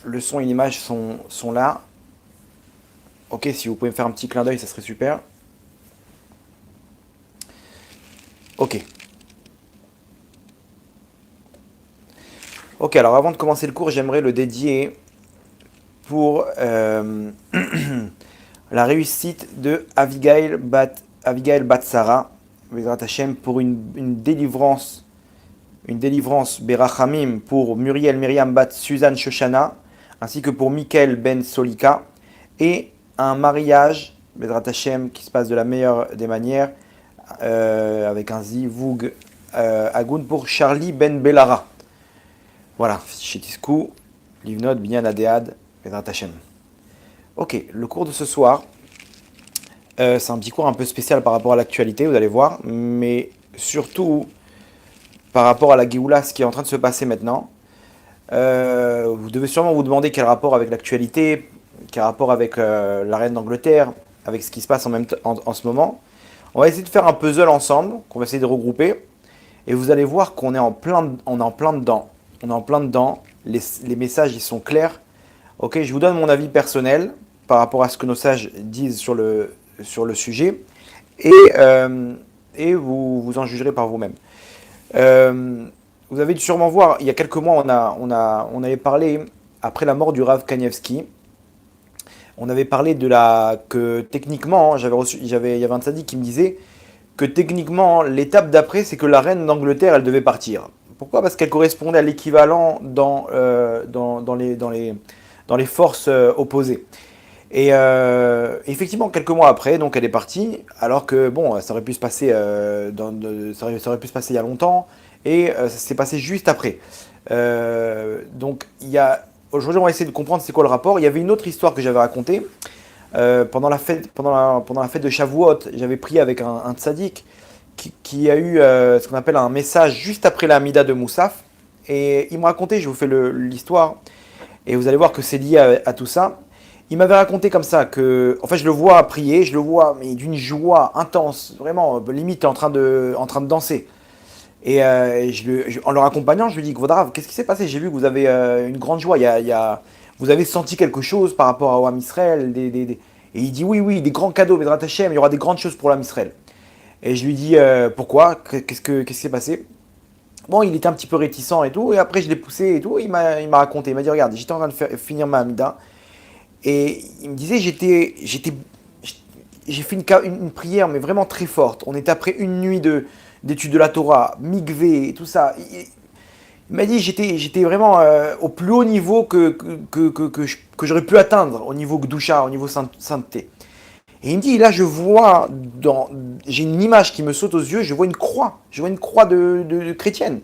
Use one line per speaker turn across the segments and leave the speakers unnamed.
le son et l'image sont là. Ok, si vous pouvez me faire un petit clin d'œil, ça serait super. Ok. Ok, alors avant de commencer le cours, j'aimerais le dédier pour la réussite de Abigail Bat Sarah, Bezrat Hashem, pour une délivrance Berachamim pour Muriel Myriam Bat Suzanne Shoshana, ainsi que pour Michael Ben Solika, et un mariage Bezrat Hashem qui se passe de la meilleure des manières, avec un zivug Agoun pour Charlie Ben Bellara. Voilà, Chetiskou, Livnot, Binyan Adead, Bezrat Hashem. Ok, le cours de ce soir, c'est un petit cours un peu spécial par rapport à l'actualité, vous allez voir, mais surtout par rapport à la Géoula, ce qui est en train de se passer maintenant. Vous devez sûrement vous demander quel rapport avec l'actualité, quel rapport avec la reine d'Angleterre, avec ce qui se passe en ce moment. On va essayer de faire un puzzle ensemble, qu'on va essayer de regrouper, et vous allez voir qu'on est on est en plein dedans. On est en plein dedans, les messages ils sont clairs. Ok, je vous donne mon avis personnel par rapport à ce que nos sages disent sur le sujet, et, vous en jugerez par vous-même. Euh, Vous avez dû sûrement voir, il y a quelques mois, on avait parlé, après la mort du Rav Kanievski, on avait parlé que techniquement, il y avait un tzaddik qui me disait que techniquement, l'étape d'après, c'est que la reine d'Angleterre, elle devait partir. Pourquoi? Parce qu'elle correspondait à l'équivalent dans les forces opposées. Et effectivement, quelques mois après, donc elle est partie, alors que bon, ça aurait pu se passer, ça aurait pu se passer il y a longtemps, et ça s'est passé juste après. Donc aujourd'hui, on va essayer de comprendre c'est quoi le rapport. Il y avait une autre histoire que j'avais racontée pendant la fête de Shavuot. J'avais prié avec un tzaddik qui a eu ce qu'on appelle un message juste après la Hamida de Moussaf, et il me racontait, je vous fais l'histoire, et vous allez voir que c'est lié à tout ça. Il m'avait raconté comme ça que, en fait, je le vois prier, je le vois, mais d'une joie intense, vraiment, limite en train de danser. Et en le raccompagnant, je lui dis, Gvodrav, qu'est-ce qui s'est passé? J'ai vu que vous avez une grande joie. Vous avez senti quelque chose par rapport à Oam Israël. Et il dit, oui, oui, des grands cadeaux, Bezrat Hashem, il y aura des grandes choses pour l'Am Israël. Et je lui dis, pourquoi? Qu'est-ce qui s'est passé? Bon, il était un petit peu réticent et tout. Et après, je l'ai poussé et tout. Il m'a raconté. Il m'a dit, regarde, j'étais en train de finir ma Hamida. Et il me disait, j'ai fait une prière, mais vraiment très forte. On était après une nuit d'études de la Torah, Mikvé, tout ça. Il m'a dit, j'étais vraiment au plus haut niveau que j'aurais pu atteindre, au niveau Gdusha, au niveau sainteté. Et il me dit, là, j'ai une image qui me saute aux yeux, je vois une croix de chrétienne.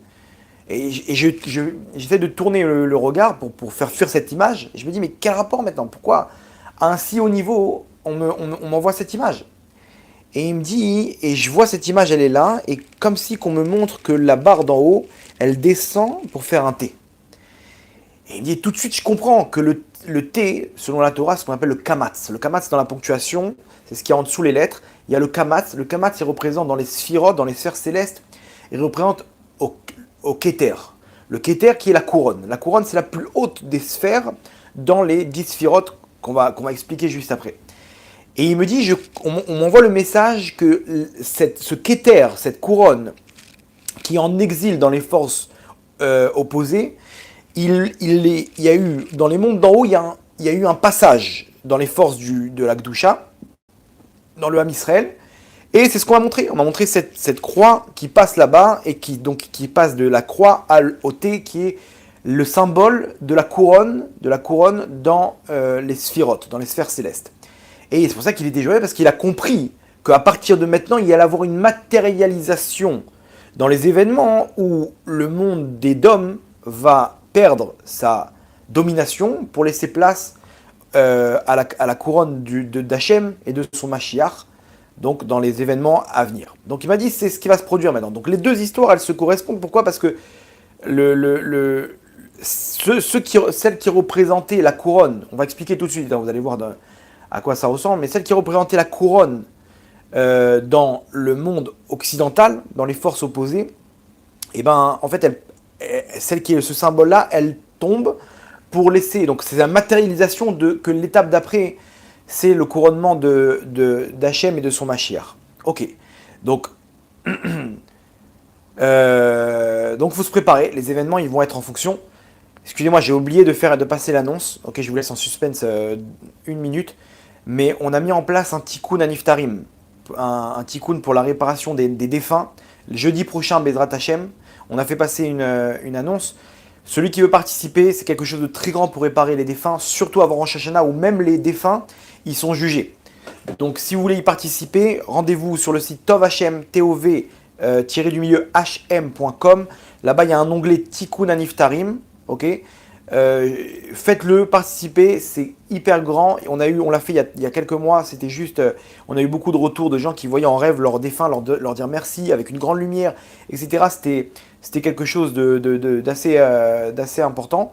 J'essaie de tourner le regard pour faire fuir cette image. Et je me dis, mais quel rapport maintenant? Pourquoi, à un si haut niveau, on m'envoie cette image? Et il me dit, et je vois cette image, elle est là, et comme si qu'on me montre que la barre d'en haut, elle descend pour faire un T. Et il me dit, tout de suite, je comprends que le T, selon la Torah, c'est ce qu'on appelle le kamatz. Le kamatz, dans la ponctuation, c'est ce qu'il y a en dessous les lettres. Il y a le kamatz. Le kamatz, il représente dans les sphirotes, dans les sphères célestes, il représente au Keter. Le Keter qui est la couronne. La couronne, c'est la plus haute des sphères dans les 10 sphirotes qu'on va expliquer juste après. Et il me dit, on m'envoie le message que ce Keter, cette couronne, qui est en exil dans les forces opposées, il y a eu, dans les mondes d'en haut, il y a eu un passage dans les forces de la Gdusha, dans le Ham Israël. Et c'est ce qu'on m'a montré. On m'a montré cette croix qui passe là-bas et qui passe de la croix au T, qui est le symbole de la couronne dans les sphirotes, dans les sphères célestes. Et c'est pour ça qu'il était joyeux, parce qu'il a compris qu'à partir de maintenant, il allait avoir une matérialisation dans les événements où le monde des dômes va perdre sa domination pour laisser place à la couronne d'Hachem et de son Mashiach, donc dans les événements à venir. Donc il m'a dit, c'est ce qui va se produire maintenant. Donc les deux histoires, elles se correspondent. Pourquoi? Parce que celle qui représentait la couronne, on va expliquer tout de suite, hein, vous allez voir à quoi ça ressemble, mais celle qui représentait la couronne dans le monde occidental, dans les forces opposées, et ben en fait, celle qui est ce symbole-là, elle tombe pour laisser, donc c'est la matérialisation de que l'étape d'après, c'est le couronnement d'Hachem et de son Mashiach. Ok, donc donc faut se préparer, les événements ils vont être en fonction. Excusez-moi, j'ai oublié de passer l'annonce. Ok, je vous laisse en suspense une minute. Mais on a mis en place un tikkun à Niftarim, un tikkun pour la réparation des défunts. Le jeudi prochain, Bezrat Hashem, on a fait passer une annonce. Celui qui veut participer, c'est quelque chose de très grand pour réparer les défunts, surtout avant Rosh Hashanah, où même les défunts, ils sont jugés. Donc si vous voulez y participer, rendez-vous sur le site tovhm, hm.com. Là-bas, il y a un onglet Tikkun Aniftarim. Ok, faites-le, participez, c'est hyper grand. On l'a fait il y a quelques mois, c'était juste, on a eu beaucoup de retours de gens qui voyaient en rêve leurs défunts, leur dire merci avec une grande lumière, etc. C'était quelque chose d'assez important.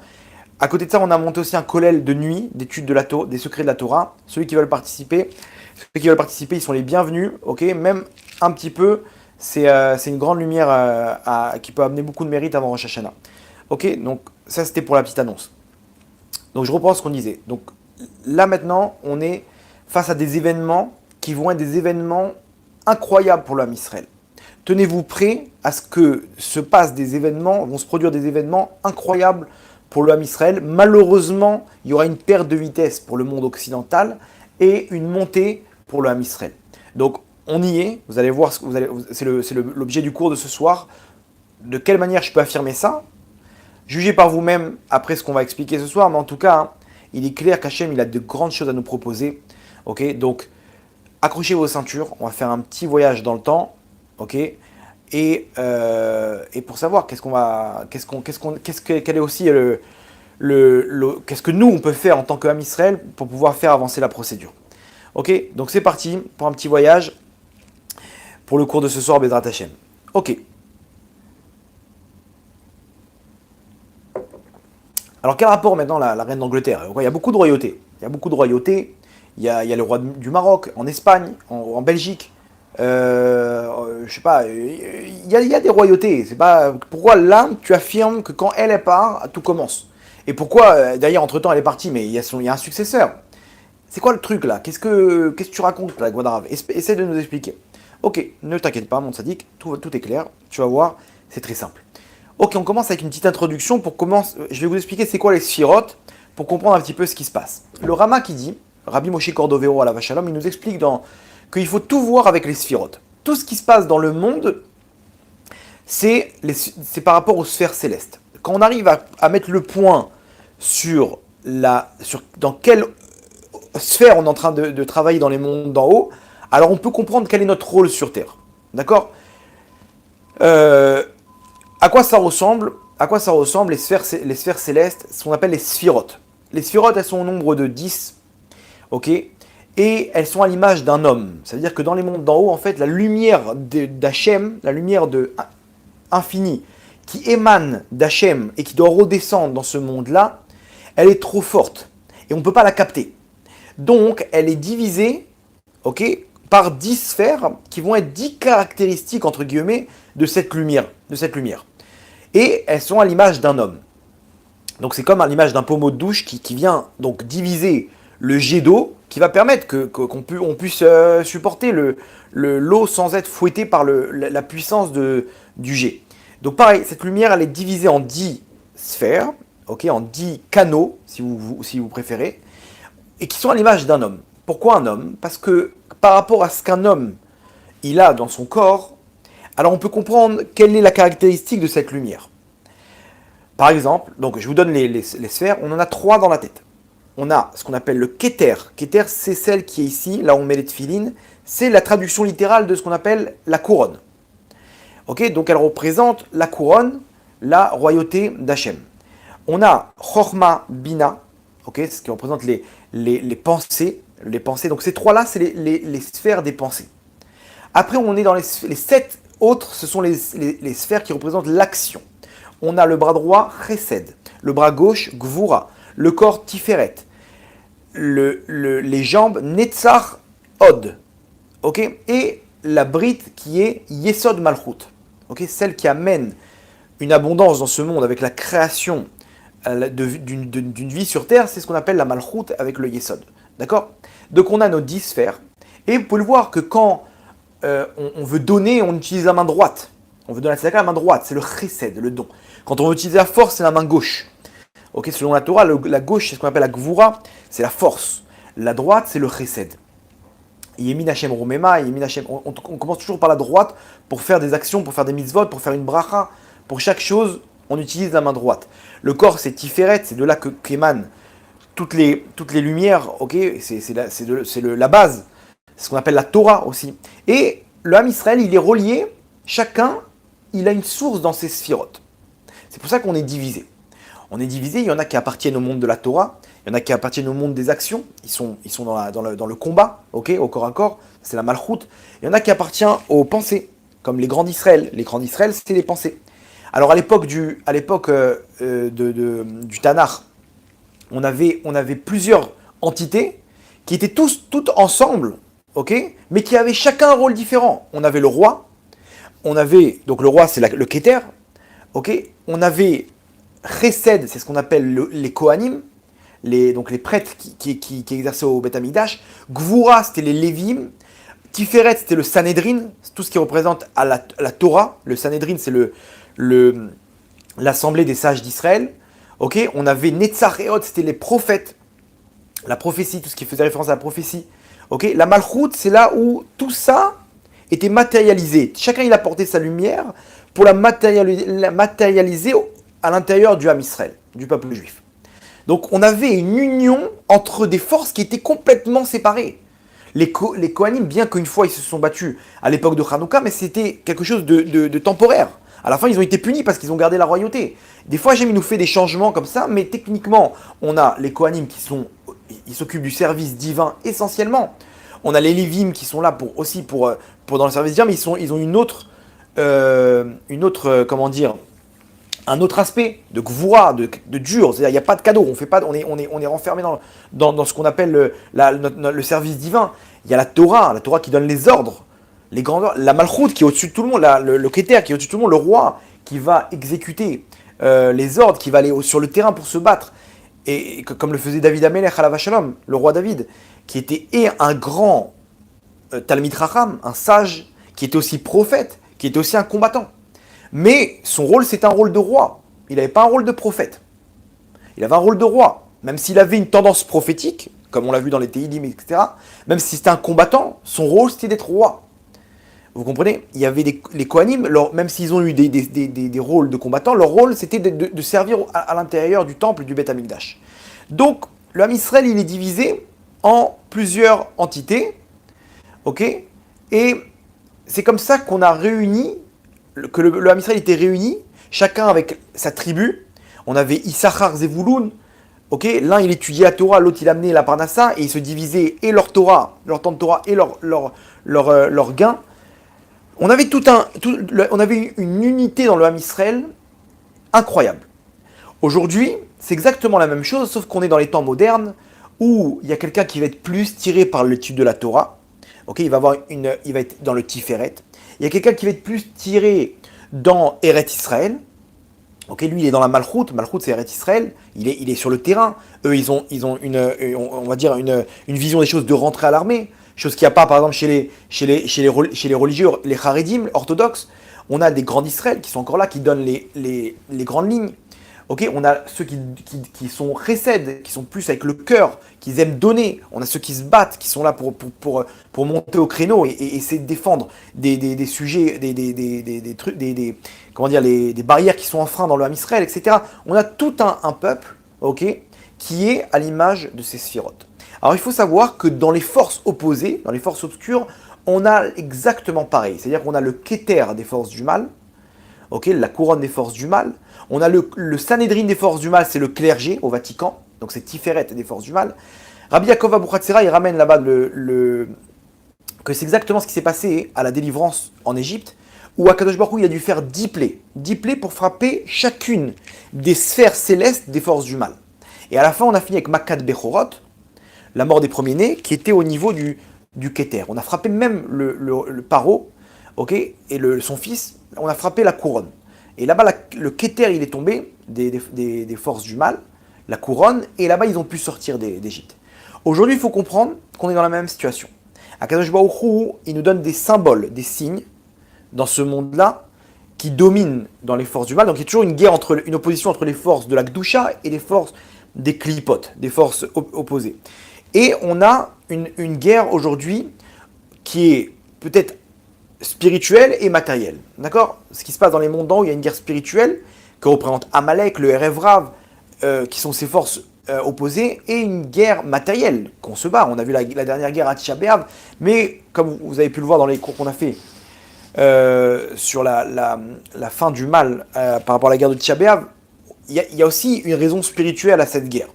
À côté de ça, on a monté aussi un kollel de nuit, d'études des secrets de la Torah. Ceux qui veulent participer, ils sont les bienvenus. Ok, même un petit peu, c'est une grande lumière qui peut amener beaucoup de mérite avant Rosh Hashanah. Ok, donc ça c'était pour la petite annonce. Donc je reprends ce qu'on disait. Donc là maintenant, on est face à des événements qui vont être des événements incroyables pour l'homme Israël. Tenez-vous prêts à ce que vont se produire des événements incroyables pour l'homme Israël. Malheureusement, il y aura une perte de vitesse pour le monde occidental et une montée pour l'homme Israël. Donc on y est, vous allez voir, c'est l'objet du cours de ce soir. De quelle manière je peux affirmer ça ? Jugez par vous-même après ce qu'on va expliquer ce soir, mais en tout cas, hein, il est clair qu'Hachem, il a de grandes choses à nous proposer. Ok, donc accrochez vos ceintures, on va faire un petit voyage dans le temps. Ok, et pour savoir qu'est-ce que nous on peut faire en tant qu'Am Israël pour pouvoir faire avancer la procédure. Ok, donc c'est parti pour un petit voyage pour le cours de ce soir, Bezrat Hashem. Ok. Alors quel rapport maintenant la reine d'Angleterre ? Il y a beaucoup de royautés. Il y a le roi du Maroc, en Espagne, en Belgique. Je sais pas. Il y a des royautés. C'est pas pourquoi là tu affirmes que quand elle part, tout commence. Et pourquoi d'ailleurs entre temps elle est partie, mais il y a un successeur. C'est quoi le truc là ? Qu'est-ce que tu racontes là, Guadarave ? Essaie de nous expliquer. Ok, ne t'inquiète pas, mon sadique, tout est clair. Tu vas voir, c'est très simple. Ok, on commence avec une petite introduction pour commencer. Je vais vous expliquer c'est quoi les sphirotes pour comprendre un petit peu ce qui se passe. Le Rama qui dit, Rabbi Moshe Cordovero à la Vachalom, il nous explique qu'il faut tout voir avec les sphirotes. Tout ce qui se passe dans le monde, c'est par rapport aux sphères célestes. Quand on arrive à mettre le point sur dans quelle sphère on est en train de travailler dans les mondes d'en haut, alors on peut comprendre quel est notre rôle sur Terre. D'accord ? À quoi ça ressemble les sphères célestes, ce qu'on appelle les sphirotes. Les sphirotes, elles sont au nombre de 10, ok, et elles sont à l'image d'un homme. C'est-à-dire que dans les mondes d'en haut, en fait, la lumière d'Hachem, la lumière infinie, qui émane d'Hachem et qui doit redescendre dans ce monde-là, elle est trop forte, et on ne peut pas la capter. Donc, elle est divisée, ok, par 10 sphères qui vont être 10 caractéristiques, entre guillemets, de cette lumière. Et elles sont à l'image d'un homme. Donc c'est comme à l'image d'un pommeau de douche qui vient donc diviser le jet d'eau, qui va permettre qu'on puisse supporter l'eau sans être fouetté par la puissance du jet. Donc pareil, cette lumière elle est divisée en 10 sphères, okay, en 10 canaux, si vous préférez, et qui sont à l'image d'un homme. Pourquoi un homme ? Parce que par rapport à ce qu'un homme il a dans son corps, alors on peut comprendre quelle est la caractéristique de cette lumière. Par exemple, donc je vous donne les sphères, on en a 3 dans la tête. On a ce qu'on appelle le Keter. Keter, c'est celle qui est ici, là où on met les tefilines. C'est la traduction littérale de ce qu'on appelle la couronne. Ok, donc elle représente la couronne, la royauté d'Hachem. On a Chorma Bina, ok, ce qui représente les pensées. Donc ces 3-là, c'est les sphères des pensées. Après, on est dans les 7 autres, ce sont les sphères qui représentent l'action. On a le bras droit, Chesed, le bras gauche, Gvura, le corps, Tiferet, les jambes, Netzach, Od, okay, et la brite qui est Yesod Malchut, okay, celle qui amène une abondance dans ce monde avec la création d'une vie sur Terre, c'est ce qu'on appelle la Malchut avec le Yesod. D'accord? Donc on a nos 10 sphères. Et vous pouvez le voir que quand on veut donner, on utilise la main droite. On veut donner la tzedaka, la main droite, c'est le chesed, le don. Quand on veut utiliser la force, c'est la main gauche. Ok, selon la Torah, la gauche, c'est ce qu'on appelle la gvura, c'est la force. La droite, c'est le chesed. Yemin Hashem Romema, Yemin Hashem. On commence toujours par la droite pour faire des actions, pour faire des mitzvot, pour faire une bracha. Pour chaque chose, on utilise la main droite. Le corps, c'est Tiferet, c'est de là qu'émanent toutes les lumières. Ok, c'est la base. C'est ce qu'on appelle la Torah aussi. Et le Ham Israël, il est relié. Chacun, il a une source dans ses sphirotes. C'est pour ça qu'on est divisé. On est divisé, il y en a qui appartiennent au monde de la Torah, il y en a qui appartiennent au monde des actions, ils sont dans le combat, ok, au corps à corps, c'est la malchoute. Il y en a qui appartiennent aux pensées, comme les grands d'Israël. Les grands d'Israël, c'était les pensées. Alors à l'époque du Tanakh, on avait plusieurs entités qui étaient toutes ensemble, ok, mais qui avaient chacun un rôle différent. On avait le roi, donc le roi c'est le Keter, ok, on avait Chesed, c'est ce qu'on appelle les Kohanim, donc les prêtres qui exerçaient au Beth Amikdash. Gvura, c'était les Lévim. Tiferet, c'était le Sanhedrin, c'est tout ce qui représente à la Torah. Le Sanhedrin, c'est l'assemblée des sages d'Israël. Ok, on avait Netzach et Hod, c'était les prophètes. La prophétie, tout ce qui faisait référence à la prophétie. Ok, la Malchut, c'est là où tout ça était matérialisé. Chacun, il apportait sa lumière pour la matérialiser à l'intérieur du Ham Israël, du peuple juif. Donc on avait une union entre des forces qui étaient complètement séparées. Les Kohanim, bien qu'une fois ils se sont battus à l'époque de Hanouka, mais c'était quelque chose de temporaire. À la fin, ils ont été punis parce qu'ils ont gardé la royauté. Des fois, Hachem nous fait des changements comme ça, mais techniquement, on a les Kohanim ils s'occupent du service divin essentiellement. On a les Lévim qui sont là pour dans le service divin, mais ils ont une autre, comment dire, un autre aspect de gvoura, de dur, c'est-à-dire il n'y a pas de cadeau, on est renfermé dans ce qu'on appelle le service divin. Il y a la Torah qui donne les ordres, les grandeurs, la Malchut qui est au-dessus de tout le monde, le Keter qui est au-dessus de tout le monde, le roi qui va exécuter les ordres, qui va aller sur le terrain pour se battre, et comme le faisait David Amelech alav Shalom, le roi David, qui était un grand Talmid Chacham, un sage, qui était aussi prophète, qui était aussi un combattant. Mais son rôle, c'était un rôle de roi. Il n'avait pas un rôle de prophète. Il avait un rôle de roi. Même s'il avait une tendance prophétique, comme on l'a vu dans les Teilim, etc., même si c'était un combattant, son rôle, c'était d'être roi. Vous comprenez? Il y avait les Kohanim, même s'ils ont eu des rôles de combattants, leur rôle, c'était de servir à l'intérieur du temple du Beth Amikdash. Donc, le Ham Israël, il est divisé en plusieurs entités. Ok? Et c'est comme ça qu'on a réuni que le Ham Israël était réuni, chacun avec sa tribu. On avait Issachar, Zevouloun. Ok, l'un il étudiait la Torah, l'autre il amenait la Parnassa, et ils se divisaient et leur Torah, leur temps de Torah et leur gain. On avait on avait une unité dans le Ham Israël incroyable. Aujourd'hui, c'est exactement la même chose, sauf qu'on est dans les temps modernes où il y a quelqu'un qui va être plus tiré par l'étude de la Torah. Ok, il va être dans le Tiferet. Il y a quelqu'un qui va être plus tiré dans Eret Israël. Ok, lui, il est dans la Malchut. Malchut, c'est Eret Israël. Il est sur le terrain. Eux, ils ont on va dire une vision des choses de rentrer à l'armée. Chose qu'il n'y a pas, par exemple, chez les religieux, les Haredim, orthodoxes. On a des grands d'Israël qui sont encore là, qui donnent les grandes lignes. Ok, on a ceux qui sont chesed, qui sont plus avec le cœur, qui aiment donner. On a ceux qui se battent, qui sont là pour monter au créneau et essayer de défendre des sujets, des trucs, comment dire, des barrières qui sont enfreintes dans le Ham Israël, etc. On a tout un peuple, ok, qui est à l'image de ces sphirotes. Alors il faut savoir que dans les forces opposées, dans les forces obscures, on a exactement pareil. C'est-à-dire qu'on a le Keter des forces du mal, ok, la couronne des forces du mal. On a le Sanhedrin des forces du mal, c'est le clergé au Vatican, donc c'est Tiferet des forces du mal. Rabbi Yaakov Abuchatzera, il ramène là-bas que c'est exactement ce qui s'est passé à la délivrance en Égypte, où Akadosh Baruch Hu, il a dû faire 10 plaies pour frapper chacune des sphères célestes des forces du mal. Et à la fin, on a fini avec Makat Bechorot, la mort des premiers-nés, qui était au niveau du Keter. On a frappé même le Paro, ok, et son fils, on a frappé la couronne. Et là-bas, le Kéter, il est tombé des forces du mal, la couronne, et là-bas, ils ont pu sortir d'Égypte. Aujourd'hui, il faut comprendre qu'on est dans la même situation. Akadosh Baruch Hu, il nous donne des symboles, des signes, dans ce monde-là, qui dominent dans les forces du mal. Donc il y a toujours une opposition entre les forces de la Gdusha et les forces des Klipot, des forces opposées. Et on a une guerre aujourd'hui qui est peut-être spirituelle et matérielle. D'accord? Ce qui se passe dans les mondes d'en haut, il y a une guerre spirituelle que représente Amalek, le Erev Rav, qui sont ces forces opposées, et une guerre matérielle qu'on se bat. On a vu la dernière guerre à Tisha B'Av, mais comme vous avez pu le voir dans les cours qu'on a fait sur la fin du mal par rapport à la guerre de Tisha B'Av, il y a aussi une raison spirituelle à cette guerre.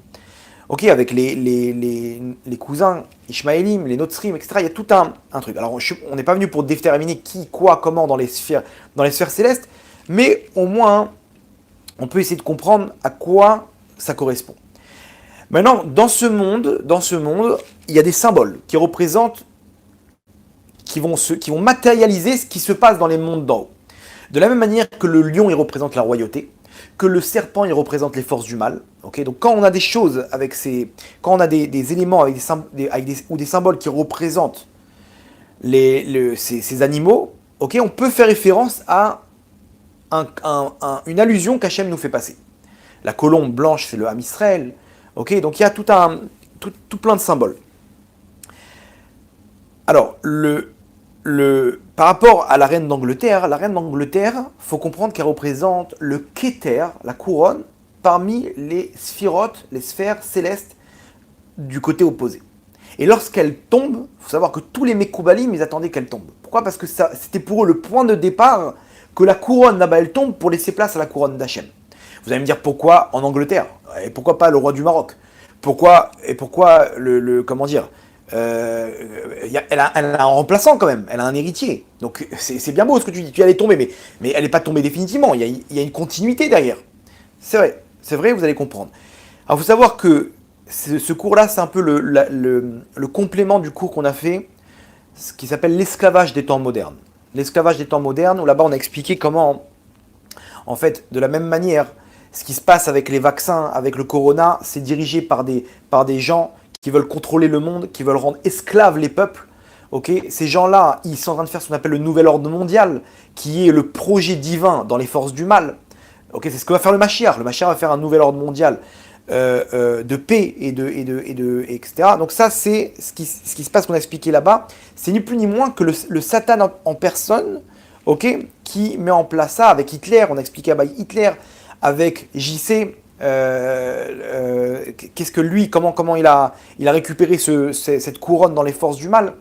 Ok, avec les cousins Ishmaélim, les Notzrim, etc. Il y a tout un truc. Alors, on n'est pas venu pour déterminer qui, quoi, comment dans les sphères célestes, mais au moins, on peut essayer de comprendre à quoi ça correspond. Maintenant, dans ce monde, il y a des symboles qui représentent, qui vont matérialiser ce qui se passe dans les mondes d'en haut. De la même manière que le lion, il représente la royauté, que le serpent, il représente les forces du mal. Okay, donc quand on a des choses avec quand on a des éléments avec ou des symboles qui représentent ces animaux, okay, on peut faire référence à une allusion qu'Hachem nous fait passer. La colombe blanche, c'est le Ham Israël. Okay, donc il y a tout plein de symboles. Alors, par rapport à la reine d'Angleterre, faut comprendre qu'elle représente le Kéter, la couronne, parmi les sphirotes, les sphères célestes du côté opposé. Et lorsqu'elle tombe, il faut savoir que tous les Mekoubalim, ils attendaient qu'elle tombe. Pourquoi? Parce que c'était pour eux le point de départ que la couronne là-bas, elle tombe pour laisser place à la couronne d'Hachem. Vous allez me dire pourquoi en Angleterre? Et pourquoi pas le roi du Maroc? Pourquoi comment dire, elle a un remplaçant quand même, elle a un héritier. Donc c'est bien beau ce que tu dis, tu allais tomber, mais elle n'est pas tombée définitivement, il y a une continuité derrière. C'est vrai, vous allez comprendre. Alors il faut savoir que ce cours-là, c'est un peu le complément du cours qu'on a fait, ce qui s'appelle l'esclavage des temps modernes. L'esclavage des temps modernes, où là-bas on a expliqué comment, en fait, de la même manière, ce qui se passe avec les vaccins, avec le corona, c'est dirigé par des gens qui veulent contrôler le monde, qui veulent rendre esclaves les peuples. Okay, ces gens-là, ils sont en train de faire ce qu'on appelle le nouvel ordre mondial, qui est le projet divin dans les forces du mal. Okay, c'est ce que va faire le Mashiach. Le Mashiach va faire un nouvel ordre mondial de paix etc. Donc ça, c'est ce qui se passe, qu'on a expliqué là-bas. C'est ni plus ni moins que le Satan en personne, okay, qui met en place ça avec Hitler. On a expliqué là-bas Hitler avec JC. Qu'est-ce que lui, comment il a récupéré cette couronne dans les forces du mal.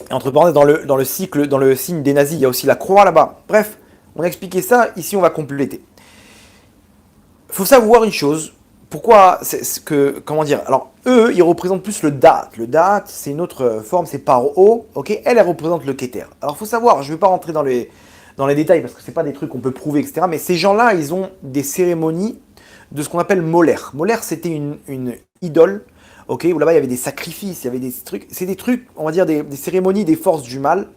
Et entre parenthèses, dans le signe des nazis, il y a aussi la croix là-bas. Bref, on a expliqué ça, ici on va compléter. Il faut savoir une chose, pourquoi, comment dire, alors eux, ils représentent plus le Da'at. Le Da'at, c'est une autre forme, c'est Paro, ok, elle représente le Kéter. Alors il faut savoir, je ne vais pas rentrer dans les détails, parce que ce n'est pas des trucs qu'on peut prouver, etc. Mais ces gens-là, ils ont des cérémonies de ce qu'on appelle Moler. Moler, c'était une idole, okay, où là-bas, il y avait des sacrifices, il y avait des trucs. C'est des trucs, on va dire, des cérémonies des forces du mal,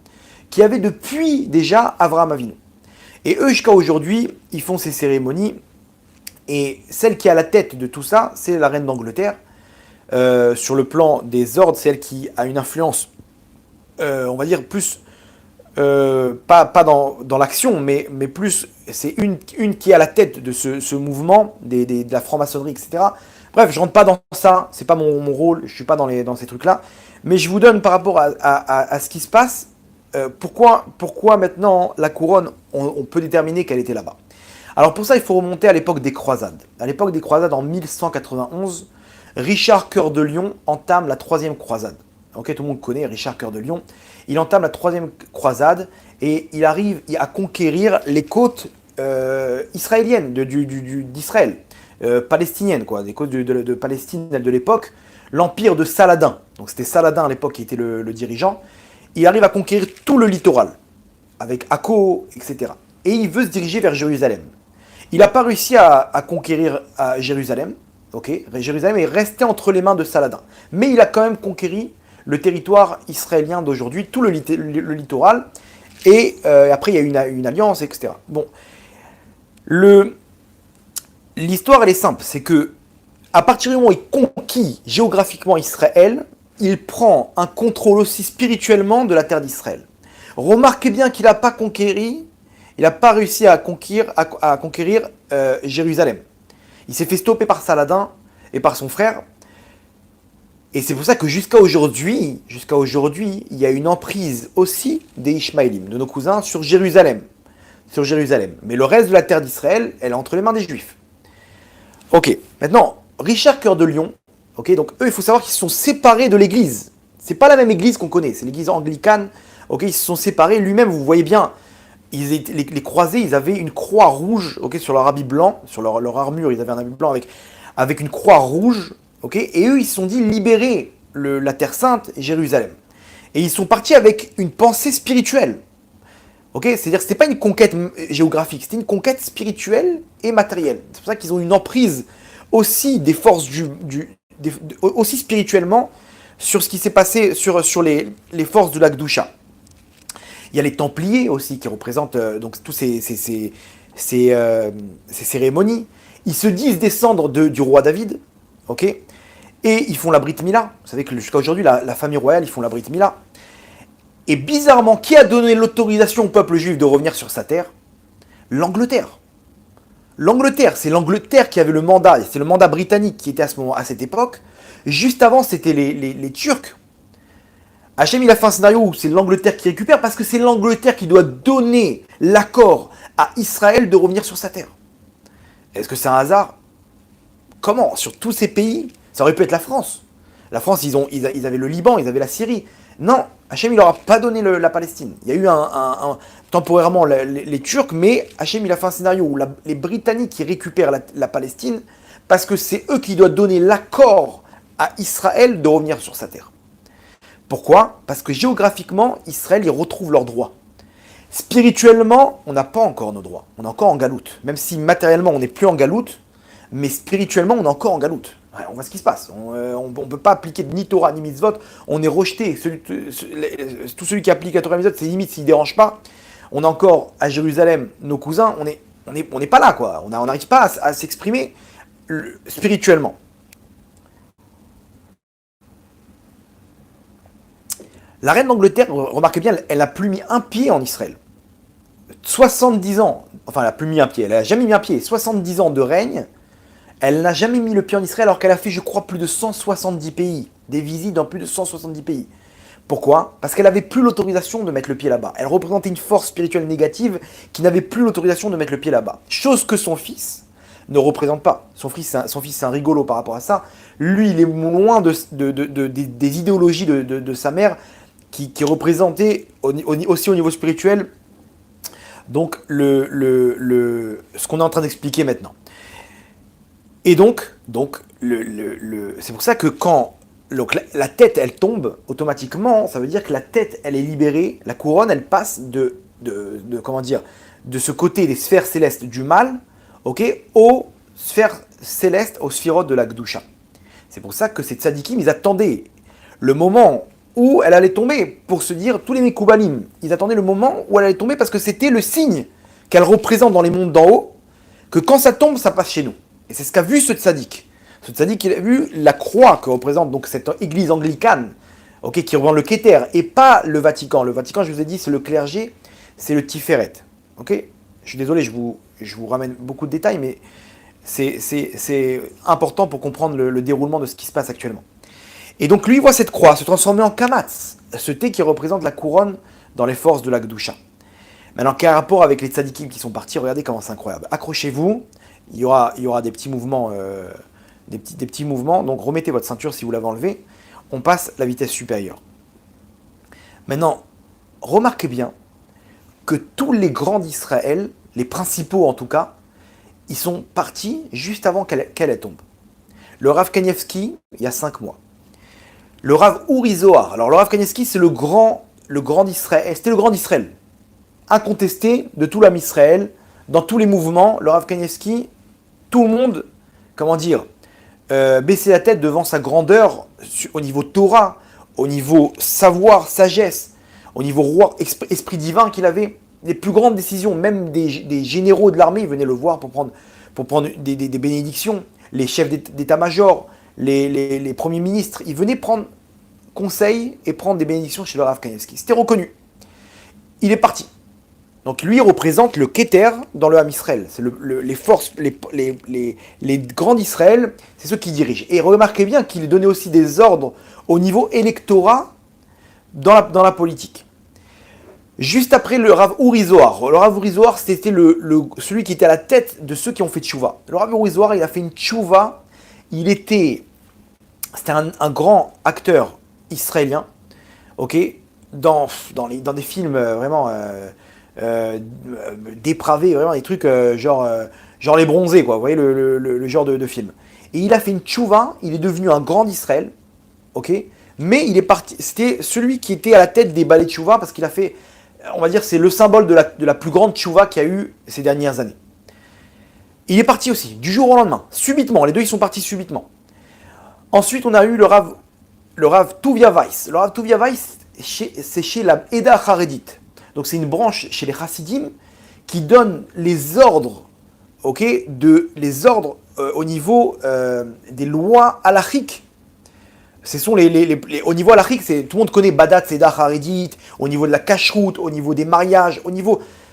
qui avaient depuis déjà Avraham Avinu. Et eux, jusqu'à aujourd'hui, ils font ces cérémonies. Et celle qui est à la tête de tout ça, c'est la reine d'Angleterre. Sur le plan des ordres, c'est elle qui a une influence, on va dire, plus... pas dans l'action, mais plus c'est une qui est à la tête de ce mouvement de la franc-maçonnerie, etc. Bref, je rentre pas dans ça, c'est pas mon rôle, je suis pas dans ces trucs-là, mais je vous donne par rapport à ce qui se passe, pourquoi maintenant la couronne, on peut déterminer qu'elle était là-bas. Alors pour ça, il faut remonter à l'époque des croisades. À l'époque des croisades, en 1191, Richard Cœur de Lion entame la troisième croisade. Ok, tout le monde connaît Richard Cœur de Lion. Il entame la troisième croisade et il arrive à conquérir les côtes israéliennes d'Israël, palestiniennes, quoi, des côtes de Palestine de l'époque, l'empire de Saladin. Donc c'était Saladin à l'époque qui était le dirigeant. Il arrive à conquérir tout le littoral, avec Akko, etc. Et il veut se diriger vers Jérusalem. Il n'a pas réussi à conquérir Jérusalem. Okay, Jérusalem est resté entre les mains de Saladin. Mais il a quand même conquéri le territoire israélien d'aujourd'hui, tout le littoral. Et après, il y a une alliance, etc. Bon, le, l'histoire, elle est simple. C'est que à partir du moment où il conquit géographiquement Israël, il prend un contrôle aussi spirituellement de la terre d'Israël. Remarquez bien qu'il n'a pas conquéri, il n'a pas réussi à conquérir Jérusalem. Il s'est fait stopper par Saladin et par son frère. Et c'est pour ça que jusqu'à aujourd'hui, il y a une emprise aussi des Ishmaélim, de nos cousins, sur Jérusalem. Sur Jérusalem. Mais le reste de la terre d'Israël, elle est entre les mains des Juifs. Ok, maintenant, Richard Cœur de Lion, ok, donc eux, il faut savoir qu'ils se sont séparés de l'église. C'est pas la même église qu'on connaît, c'est l'église anglicane. Ok, ils se sont séparés. Lui-même, vous voyez bien, les croisés, ils avaient une croix rouge, ok, sur leur habit blanc, sur leur armure, ils avaient un habit blanc avec une croix rouge, ok, et eux, ils se sont dit libérer la Terre Sainte et Jérusalem. Et ils sont partis avec une pensée spirituelle. Ok, c'est-à-dire que c'était pas une conquête géographique, c'était une conquête spirituelle et matérielle. C'est pour ça qu'ils ont une emprise aussi des forces aussi spirituellement sur ce qui s'est passé sur les forces de l'Akdoucha. Il y a les Templiers aussi qui représentent donc tous ces cérémonies. Ils se disent descendre du roi David, ok, et ils font la Brit Mila. Vous savez que jusqu'à aujourd'hui, la famille royale, ils font la Brit Mila. Et bizarrement, qui a donné l'autorisation au peuple juif de revenir sur sa terre? L'Angleterre. L'Angleterre, c'est l'Angleterre qui avait le mandat, c'est le mandat britannique qui était à cette époque. Juste avant, c'était les Turcs. Hachem, il a fait un scénario où c'est l'Angleterre qui récupère parce que c'est l'Angleterre qui doit donner l'accord à Israël de revenir sur sa terre. Est-ce que c'est un hasard? Comment? Sur tous ces pays, ça aurait pu être la France. La France, ils avaient le Liban, ils avaient la Syrie. Non, Hachem, il leur a pas donné la Palestine. Il y a eu temporairement les Turcs, mais Hachem, il a fait un scénario où les Britanniques qui récupèrent la Palestine parce que c'est eux qui doivent donner l'accord à Israël de revenir sur sa terre. Pourquoi? Parce que géographiquement, Israël, ils retrouvent leurs droits. Spirituellement, on n'a pas encore nos droits. On est encore en galoute. Même si matériellement, on n'est plus en galoute, mais spirituellement, on est encore en galoute. Ouais, on voit ce qui se passe. On ne peut pas appliquer ni Torah ni mitzvot. On est rejeté. Tout celui qui applique la Torah et mitzvot, c'est limite s'il ne dérange pas. On est encore à Jérusalem, nos cousins. On n'est pas là, quoi. On n'arrive pas à s'exprimer spirituellement. La reine d'Angleterre, remarquez bien, elle n'a plus mis un pied en Israël. 70 ans, enfin elle n'a plus mis un pied, elle n'a jamais mis un pied. 70 ans de règne, elle n'a jamais mis le pied en Israël alors qu'elle a fait, je crois, plus de 170 pays. Des visites dans plus de 170 pays. Pourquoi? Parce qu'elle n'avait plus l'autorisation de mettre le pied là-bas. Elle représentait une force spirituelle négative qui n'avait plus l'autorisation de mettre le pied là-bas. Chose que son fils ne représente pas. Son fils, c'est un rigolo par rapport à ça. Lui, il est loin des idéologies de sa mère qui représentait aussi au niveau spirituel donc ce qu'on est en train d'expliquer maintenant. Et donc c'est pour ça que quand la tête elle tombe automatiquement, ça veut dire que la tête elle est libérée, la couronne elle passe comment dire, de ce côté des sphères célestes du mal, ok, aux sphères célestes, aux sphirotes de la Gdusha. C'est pour ça que ces tzadikim, ils attendaient le moment où elle allait tomber, pour se dire, tous les Mekoubalim, ils attendaient le moment où elle allait tomber parce que c'était le signe qu'elle représente dans les mondes d'en haut, que quand ça tombe, ça passe chez nous. Et c'est ce qu'a vu ce tzaddik. Ce tzaddik, il a vu la croix que représente donc cette église anglicane, okay, qui représente le Kéter, et pas le Vatican. Le Vatican, je vous ai dit, c'est le clergé, c'est le Tiferet. Okay, je suis désolé, je vous ramène beaucoup de détails, mais c'est important pour comprendre le déroulement de ce qui se passe actuellement. Et donc lui voit cette croix se transformer en kamatz, ce thé qui représente la couronne dans les forces de la Gdusha. Maintenant, quel rapport avec les tzadikim qui sont partis? Regardez comment c'est incroyable. Accrochez-vous, il y aura des petits mouvements, des petits mouvements. Donc remettez votre ceinture si vous l'avez enlevée. On passe la vitesse supérieure. Maintenant, remarquez bien que tous les grands d'Israël, les principaux en tout cas, ils sont partis juste avant qu'elle tombe. Le Rav Kanievski, il y a 5 mois. Le Rav Uri Zohar. Alors le Rav Kanievski, c'est le grand d'Israël. C'était le grand d'Israël. Incontesté de tout l'âme Israël. Dans tous les mouvements, le Rav Kanievski, tout le monde, comment dire, baissait la tête devant sa grandeur au niveau Torah, au niveau savoir, sagesse, au niveau roi, esprit divin qu'il avait. Les plus grandes décisions, même des généraux de l'armée venaient le voir pour prendre des bénédictions. Les chefs d'état-major, les premiers ministres, ils venaient prendre conseil et prendre des bénédictions chez le Rav Kanievski. C'était reconnu. Il est parti. Donc lui représente le Keter dans le Ham Israël. C'est les forces, les grands d'Israël, c'est ceux qui dirigent. Et remarquez bien qu'il donnait aussi des ordres au niveau électorat dans la politique. Juste après le Rav Uri Zohar. Le Rav Uri Zohar, c'était celui qui était à la tête de ceux qui ont fait tchouva. Le Rav Uri Zohar, il a fait une tchouva. C'était un grand acteur israélien, ok, dans des films vraiment dépravés, vraiment des trucs genre Les Bronzés, quoi. Vous voyez le genre de film. Et il a fait une tchouva. Il est devenu un grand d'Israël, ok. Mais il est parti. C'était celui qui était à la tête des ballets de tchouva parce qu'il a fait. On va dire c'est le symbole de la plus grande tchouva qu'il y a eu ces dernières années. Il est parti aussi, du jour au lendemain, subitement. Les deux, ils sont partis subitement. Ensuite, on a eu le Rav Tuvia Weiss. Le Rav Tuvia Weiss, c'est chez la Eda Haredit. Donc, c'est une branche chez les Chassidim qui donne les ordres, ok, au niveau des lois halachiques. Ce sont au niveau halachique, tout le monde connaît Badat Seda Haredit, au niveau de la cacheroute, au niveau des mariages,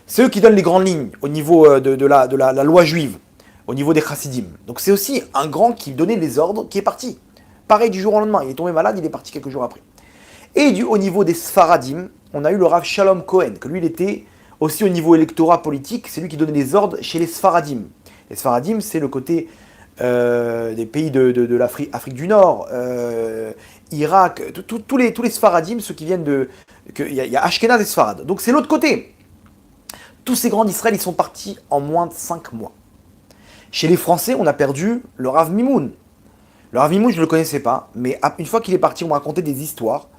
c'est eux qui donnent les grandes lignes, au niveau de la loi juive, au niveau des chassidim. Donc c'est aussi un grand qui donnait les ordres, qui est parti. Pareil du jour au lendemain, il est tombé malade, il est parti quelques jours après. Et au niveau des Sfaradim, on a eu le Rav Shalom Cohen, que lui il était aussi au niveau électorat politique, c'est lui qui donnait les ordres chez les Sfaradim. Les Sfaradim, c'est le côté des pays de l'Afrique du Nord, Irak, tous les Sfaradim, ceux qui viennent il y a Ashkenaz et Sfarad. Donc c'est l'autre côté. Tous ces grands d'Israël, ils sont partis en moins de 5 mois. Chez les Français, on a perdu le Rav Mimoun. Le Rav Mimoun, je ne le connaissais pas, mais une fois qu'il est parti, on m'a raconté des histoires.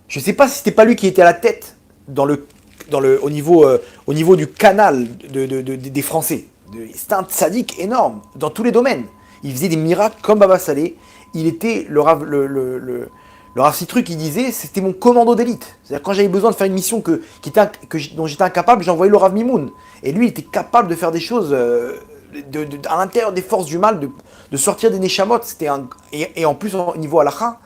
Je ne sais pas si c'était pas lui qui était à la tête au niveau du canal des Français. C'était un tzaddik énorme dans tous les domaines. Il faisait des miracles comme Baba Salé. Il était le Rav Citru qui disait c'était mon commando d'élite. C'est-à-dire quand j'avais besoin de faire une mission dont j'étais incapable, j'envoyais le Rav Mimoun. Et lui, il était capable de faire des choses à l'intérieur des forces du mal, de sortir des Neshamot. Et en plus, au niveau halakha,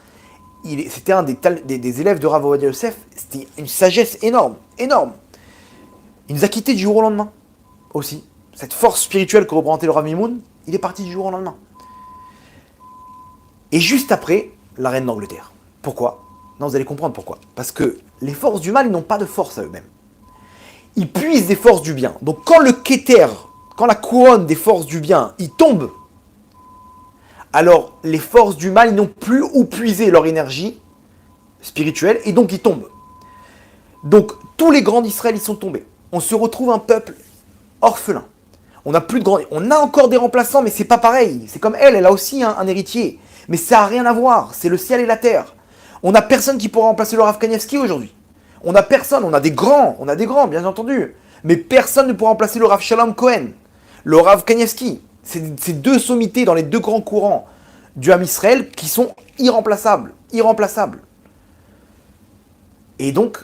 c'était un des élèves de Rav Ovadia Yosef. C'était une sagesse énorme, énorme. Il nous a quittés du jour au lendemain aussi. Cette force spirituelle que représentait le Rav Mimoun, il est parti du jour au lendemain. Et juste après, la reine d'Angleterre. Pourquoi ? Non, vous allez comprendre pourquoi. Parce que les forces du mal, ils n'ont pas de force à eux-mêmes. Ils puisent des forces du bien. Donc quand le Keter, quand la couronne des forces du bien, il tombe, alors les forces du mal, ils n'ont plus où puiser leur énergie spirituelle, et donc ils tombent. Donc tous les grands d'Israël, ils sont tombés. On se retrouve un peuple orphelin. On a encore des remplaçants, mais c'est pas pareil. C'est comme elle a aussi un héritier. Mais ça n'a rien à voir. C'est le ciel et la terre. On n'a personne qui pourra remplacer le Rav Kanievski aujourd'hui. On n'a personne. On a des grands, bien entendu. Mais personne ne pourra remplacer le Rav Shalom Cohen. Le Rav Kanievski. C'est deux sommités dans les deux grands courants du Ham Israël qui sont irremplaçables. Irremplaçables. Et donc,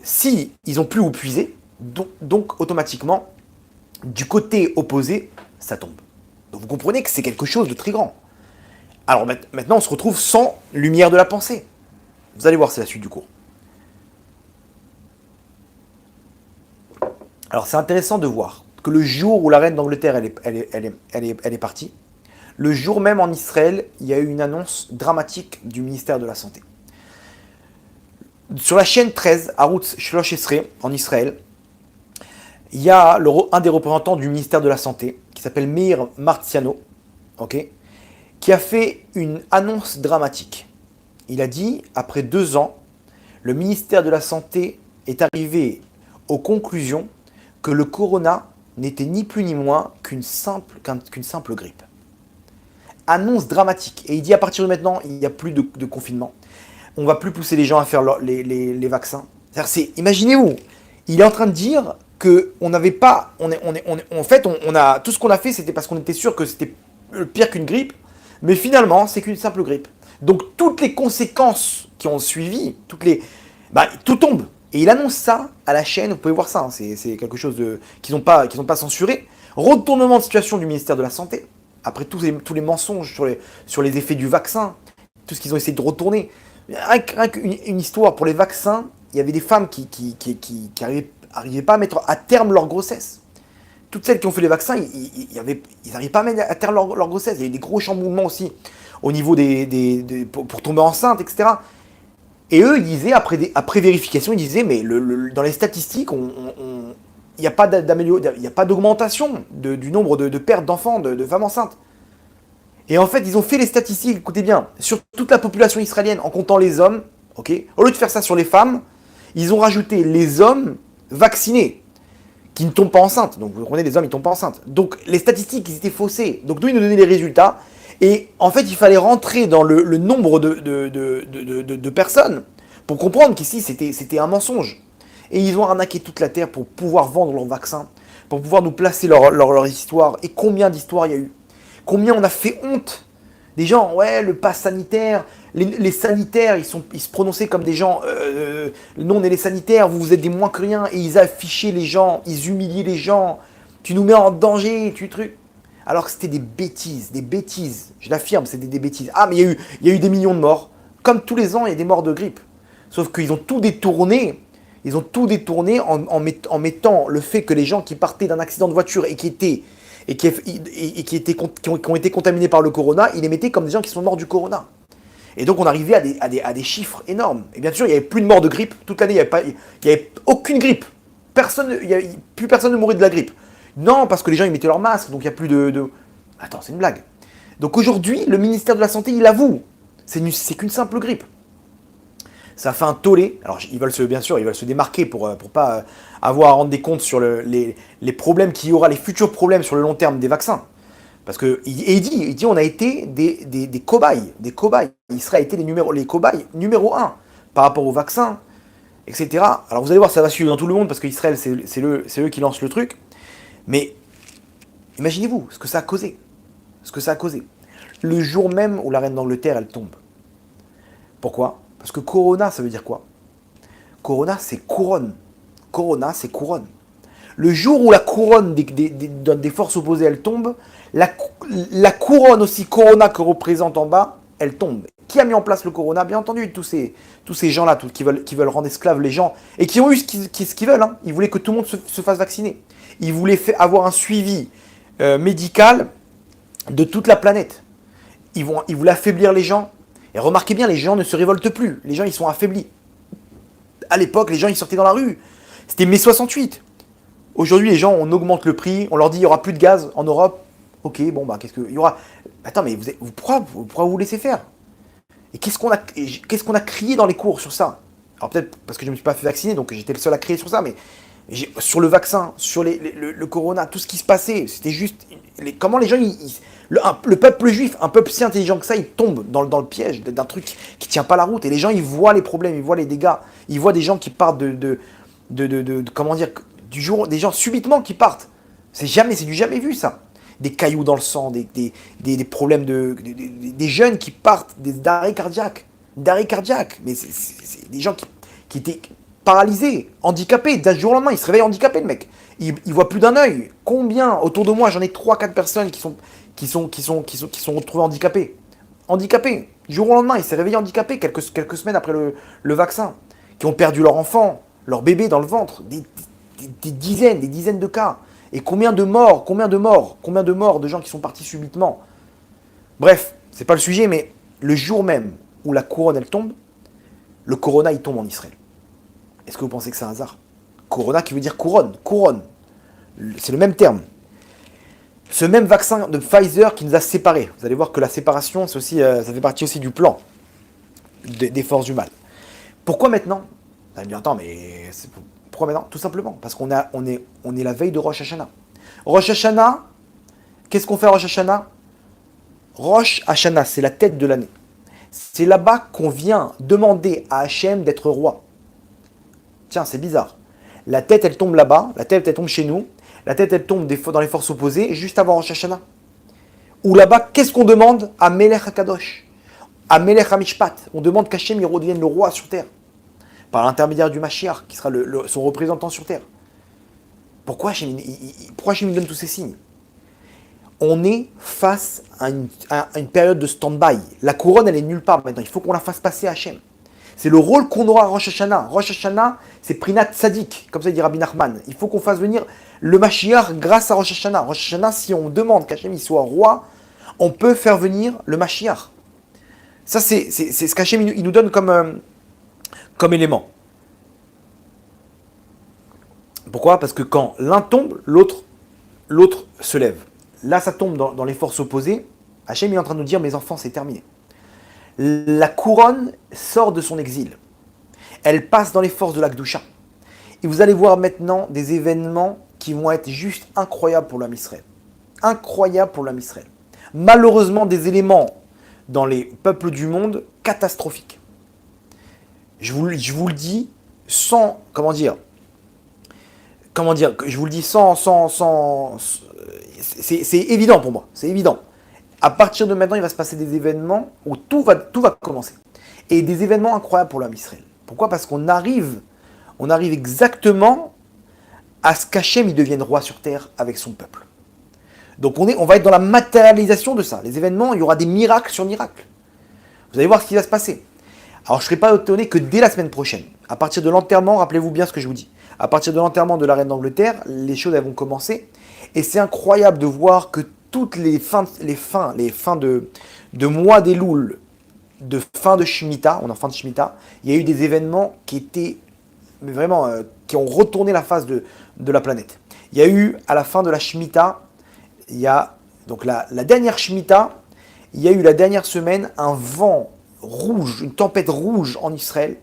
si ils n'ont plus où puiser, donc automatiquement, du côté opposé, ça tombe. Donc vous comprenez que c'est quelque chose de très grand. Alors maintenant, on se retrouve sans lumière de la pensée. Vous allez voir, c'est la suite du cours. Alors c'est intéressant de voir que le jour où la reine d'Angleterre elle est partie, le jour même en Israël, il y a eu une annonce dramatique du ministère de la Santé. Sur la chaîne 13, Arutz Shlosh Esrei, en Israël, il y a un des représentants du ministère de la Santé, qui s'appelle Meir Martiano, ok, qui a fait une annonce dramatique. Il a dit, après 2 ans, le ministère de la Santé est arrivé aux conclusions que le corona n'était ni plus ni moins qu'une simple grippe. Annonce dramatique. Et il dit, à partir de maintenant, il n'y a plus de confinement. On ne va plus pousser les gens à faire les vaccins. Imaginez-vous, il est en train de dire qu'on n'avait pas... En fait, tout ce qu'on a fait, c'était parce qu'on était sûr que c'était pire qu'une grippe, mais finalement, c'est qu'une simple grippe. Donc, toutes les conséquences qui ont suivi, tout tombe. Et il annonce ça à la chaîne, vous pouvez voir ça, hein, c'est quelque chose qu'ils n'ont pas censuré. Retournement de situation du ministère de la Santé, après tous les mensonges sur les effets du vaccin, tout ce qu'ils ont essayé de retourner. Rien qu'une histoire pour les vaccins, il y avait des femmes qui arrivaient pas à mettre à terme leur grossesse. Toutes celles qui ont fait les vaccins, ils n'arrivaient pas à mettre à terme leur grossesse. Il y a eu des gros chamboulements aussi au niveau pour tomber enceinte, etc. Et eux, ils disaient, après vérification, ils disaient, mais dans les statistiques, il n'y a pas il n'y a pas d'augmentation du nombre de pertes d'enfants, de femmes enceintes. Et en fait, ils ont fait les statistiques, écoutez bien, sur toute la population israélienne, en comptant les hommes, ok. Au lieu de faire ça sur les femmes, ils ont rajouté les hommes vaccinés, qui ne tombent pas enceintes. Donc vous comprenez, les hommes, ils ne tombent pas enceintes. Donc les statistiques, ils étaient faussés. Donc nous, ils nous donnaient les résultats. Et en fait, il fallait rentrer dans le nombre de personnes pour comprendre qu'ici, c'était un mensonge. Et ils ont arnaqué toute la terre pour pouvoir vendre leurs vaccins, pour pouvoir nous placer leur histoire. Et combien d'histoires il y a eu? Combien on a fait honte? Des gens, ouais, le pass sanitaire, les sanitaires, ils se prononçaient comme des gens, nous on est les sanitaires, vous êtes des moins que rien, et ils affichaient les gens, ils humiliaient les gens, tu nous mets en danger, tu trucs. Alors que c'était des bêtises, je l'affirme, c'était des bêtises. Ah, mais il y a eu des millions de morts. Comme tous les ans, il y a des morts de grippe. Sauf qu'ils ont tout détourné. Ils ont tout détourné en mettant le fait que les gens qui partaient d'un accident de voiture et qui ont été contaminés par le corona, ils les mettaient comme des gens qui sont morts du corona. Et donc on arrivait à des chiffres énormes. Et bien sûr, il n'y avait plus de morts de grippe. Toute l'année, il n'y avait aucune grippe. Plus personne ne mourait de la grippe. Non, parce que les gens ils mettaient leur masque, donc il n'y a plus de... Attends, c'est une blague. Donc aujourd'hui, le ministère de la Santé, il avoue, c'est qu'une simple grippe. Ça fait un tollé. Alors bien sûr, ils veulent se démarquer pour pas avoir à rendre des comptes sur les problèmes qu'il y aura, les futurs problèmes sur le long terme des vaccins. Parce que il dit, on a été des cobayes, Israël a été les cobayes numéro 1 par rapport aux vaccins, etc. Alors vous allez voir, ça va suivre dans tout le monde parce qu'Israël, c'est eux qui lancent le truc. Mais imaginez-vous ce que ça a causé. Le jour même où la reine d'Angleterre, elle tombe. Pourquoi? Parce que Corona, ça veut dire quoi? Corona, c'est couronne. Le jour où la couronne des forces opposées, elle tombe, la couronne aussi Corona que représente en bas, elle tombe. Qui a mis en place le Corona? Bien entendu, tous ces gens-là qui veulent rendre esclaves les gens et qui ont eu ce qu'ils veulent. Hein. Ils voulaient que tout le monde se fasse vacciner. Ils voulaient avoir un suivi médical de toute la planète. Ils voulaient affaiblir les gens. Et remarquez bien, les gens ne se révoltent plus. Les gens, ils sont affaiblis. À l'époque, les gens, ils sortaient dans la rue. C'était mai 68. Aujourd'hui, les gens, on augmente le prix. On leur dit, il n'y aura plus de gaz en Europe. Ok, bon, bah, il y aura... Attends, mais pourquoi vous laissez faire? Et qu'est-ce qu'on a crié dans les cours sur ça? Alors peut-être parce que je ne me suis pas fait vacciner, donc j'étais le seul à crier sur ça, mais sur le vaccin, sur le corona, tout ce qui se passait, c'était juste... comment les gens... le peuple juif, un peuple si intelligent que ça, il tombe dans le piège d'un truc qui tient pas la route. Et les gens, ils voient les problèmes, ils voient les dégâts. Ils voient des gens qui partent comment dire, du jour, des gens subitement qui partent. C'est du jamais vu ça. Des cailloux dans le sang, des problèmes des jeunes qui partent, d'arrêt cardiaque. Mais c'est des gens qui étaient paralysés, handicapés. D'un jour au lendemain, il se réveille handicapé, le mec. Il voit plus d'un œil. Combien? Autour de moi, j'en ai 3-4 personnes qui sont retrouvés handicapés. Handicapés. Du jour au lendemain, il s'est réveillé handicapé quelques semaines après le vaccin. Qui ont perdu leur enfant, leur bébé dans le ventre. Des dizaines de cas. Et combien de morts de gens qui sont partis subitement. Bref, c'est pas le sujet, mais le jour même où la couronne, elle tombe, le corona, il tombe en Israël. Est-ce que vous pensez que c'est un hasard? Corona qui veut dire couronne. C'est le même terme. Ce même vaccin de Pfizer qui nous a séparés. Vous allez voir que la séparation, ça fait partie aussi du plan des forces du mal. Pourquoi maintenant? Vous allez me dire, attends, mais pourquoi maintenant? Tout simplement, parce qu'on est la veille de Rosh Hashanah. Rosh Hashanah, qu'est-ce qu'on fait à Rosh Hashanah? Rosh Hashanah, c'est la tête de l'année. C'est là-bas qu'on vient demander à Hachem d'être roi. Tiens, c'est bizarre. La tête, elle tombe là-bas, la tête, elle tombe chez nous, la tête, elle tombe dans les forces opposées, juste avant Rosh Hashanah. Ou là-bas, qu'est-ce qu'on demande à Melech HaKadosh, à Melech HaMishpat? On demande qu'Hachem il redevienne le roi sur terre. par l'intermédiaire du Mashiach, qui sera son représentant sur terre. Pourquoi Hachem nous donne tous ces signes? On est face à une période de stand-by. La couronne, elle est nulle part maintenant. Il faut qu'on la fasse passer à Hachem. C'est le rôle qu'on aura à Rosh Hashanah. Rosh Hashanah, c'est Prinat Tzadik, comme ça dit Rabbi Nachman. Il faut qu'on fasse venir le Mashiach grâce à Rosh Hashanah. Rosh Hashanah, si on demande qu'Hachem soit roi, on peut faire venir le Mashiach. Ça, c'est ce qu'Hachem il nous donne comme élément. Pourquoi? Parce que quand l'un tombe, l'autre se lève. Là, ça tombe dans les forces opposées. Hachem est en train de nous dire, mes enfants, c'est terminé. La couronne sort de son exil. Elle passe dans les forces de la Kedusha. Et vous allez voir maintenant des événements qui vont être juste incroyables pour l'homme Israël. Incroyables pour l'homme Israël. Malheureusement, des éléments dans les peuples du monde catastrophiques. Je vous le dis sans, je vous le dis c'est évident pour moi, c'est évident. À partir de maintenant, il va se passer des événements où tout va commencer. Et des événements incroyables pour l'homme Israël. Pourquoi? Parce qu'on arrive exactement à ce qu'Hachem il devienne roi sur terre avec son peuple. Donc on va être dans la matérialisation de ça. Les événements, il y aura des miracles sur miracles. Vous allez voir ce qui va se passer. Alors je ne serai pas étonné que dès la semaine prochaine, à partir de l'enterrement, rappelez-vous bien ce que je vous dis, à partir de l'enterrement de la reine d'Angleterre, les choses elles vont commencer. Et c'est incroyable de voir que toutes les fins de mois d'Elul, de fin de Shemitah, on est en fin de Shemitah, il y a eu des événements qui étaient vraiment, qui ont retourné la face de la planète. Il y a eu, à la fin de la Shemitah, il y a, donc la dernière Shemitah, il y a eu la dernière semaine un vent rouge, une tempête rouge en Israël,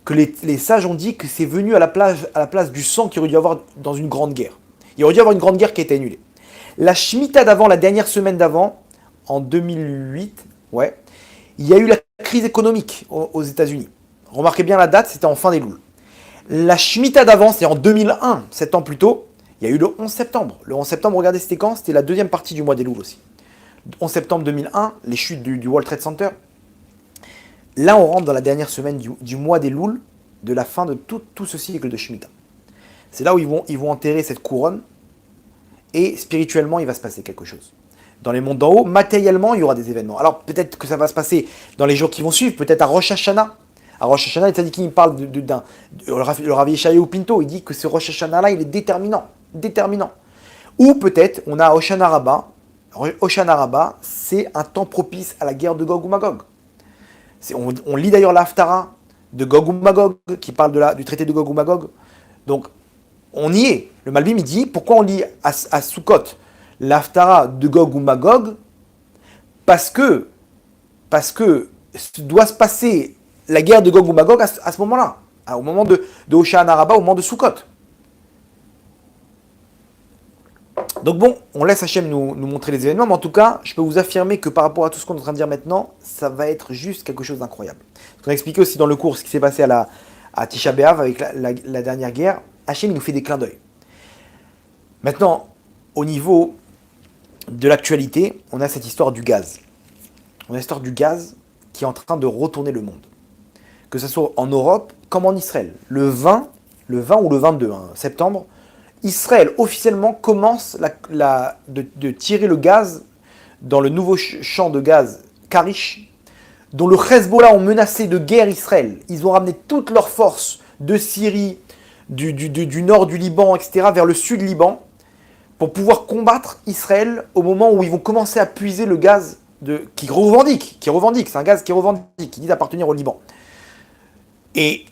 que les sages ont dit que c'est venu à la place du sang qu'il aurait dû avoir dans une grande guerre. Il aurait dû y avoir une grande guerre qui a été annulée. La Shemitah d'avant, la dernière semaine d'avant, en 2008, il y a eu la crise économique aux États-Unis. Remarquez bien la date, c'était en fin d'Elul. La Shemitah d'avant, c'est en 2001, 7 ans plus tôt, il y a eu le 11 septembre. Le 11 septembre, regardez, c'était quand? C'était la deuxième partie du mois d'Elul aussi. 11 septembre 2001, les chutes du World Trade Center. Là, on rentre dans la dernière semaine du mois d'Elul, de la fin de tout ce cycle de Shemitah. C'est là où ils vont enterrer cette couronne, et spirituellement, il va se passer quelque chose. Dans les mondes d'en haut, matériellement, il y aura des événements. Alors, peut-être que ça va se passer dans les jours qui vont suivre, peut-être à Rosh Hashanah. À Rosh Hashanah, les tzadikim, il parle le Rav Yeshayahu Pinto, il dit que ce Rosh Hashanah-là, il est déterminant. Ou peut-être, on a Hoshana Rabbah. Hoshana Rabbah, c'est un temps propice à la guerre de Gog ou Magog. On lit d'ailleurs l'Haftara de Gog ou Magog, qui parle du traité de Gog ou Magog. Donc, on y est. Le Malbim, il dit, pourquoi on lit à Sukkot l'Haftara de Gog ou Magog? Parce que doit se passer la guerre de Gog ou Magog à ce moment-là, au moment de Hoshana Rabbah, au moment de Sukkot. Donc bon, on laisse Hachem nous montrer les événements, mais en tout cas, je peux vous affirmer que par rapport à tout ce qu'on est en train de dire maintenant, ça va être juste quelque chose d'incroyable. On a expliqué aussi dans le cours ce qui s'est passé à Tisha B'Av avec la dernière guerre. Hachem, il nous fait des clins d'œil. Maintenant, au niveau de l'actualité, on a cette histoire du gaz. On a l'histoire du gaz qui est en train de retourner le monde. Que ce soit en Europe comme en Israël. Le 20 ou le 22 septembre, Israël officiellement commence de tirer le gaz dans le nouveau champ de gaz Karish, dont le Hezbollah ont menacé de guerre Israël. Ils ont ramené toutes leurs forces de Syrie, du nord du Liban, etc., vers le sud Liban, pour pouvoir combattre Israël au moment où ils vont commencer à puiser le gaz qui revendique, c'est un gaz qui revendique, qui dit appartenir au Liban. Et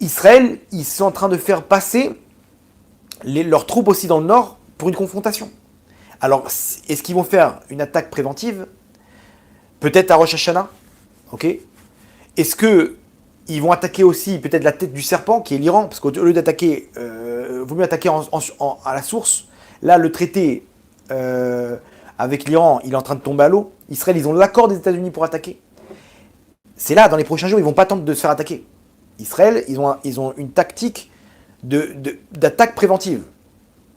Israël, ils sont en train de faire passer leurs troupes aussi dans le nord pour une confrontation. Alors, est-ce qu'ils vont faire une attaque préventive? Peut-être à Rosh Hashanah, ok? Est-ce qu'ils vont attaquer aussi peut-être la tête du serpent, qui est l'Iran? Parce qu'au lieu d'attaquer, vaut mieux attaquer à la source. Là, le traité avec l'Iran, il est en train de tomber à l'eau. Israël, ils ont l'accord des États-Unis pour attaquer. C'est là, dans les prochains jours, ils ne vont pas attendre de se faire attaquer. Israël, ils ont une tactique d'attaque préventive.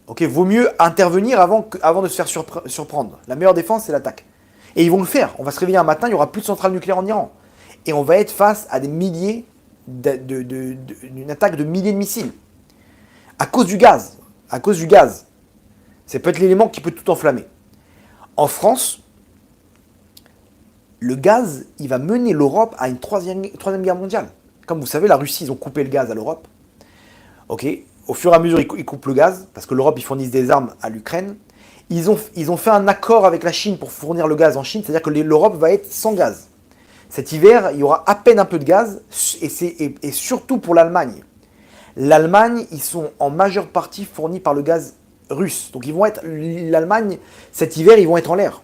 Ok, vaut mieux intervenir avant de se faire surprendre. La meilleure défense, c'est l'attaque. Et ils vont le faire. On va se réveiller un matin, il n'y aura plus de centrale nucléaire en Iran. Et on va être face à des milliers d'une attaque de milliers de missiles. À cause du gaz. À cause du gaz. Ça peut être l'élément qui peut tout enflammer. En France, le gaz, il va mener l'Europe à une troisième guerre mondiale. Comme vous savez, la Russie, ils ont coupé le gaz à l'Europe. Ok. Au fur et à mesure, ils coupent le gaz, parce que l'Europe, ils fournissent des armes à l'Ukraine. Ils ont fait un accord avec la Chine pour fournir le gaz en Chine, c'est-à-dire que l'Europe va être sans gaz. Cet hiver, il y aura à peine un peu de gaz, et surtout pour l'Allemagne. L'Allemagne, ils sont en majeure partie fournis par le gaz russe. Donc l'Allemagne, cet hiver, ils vont être en l'air.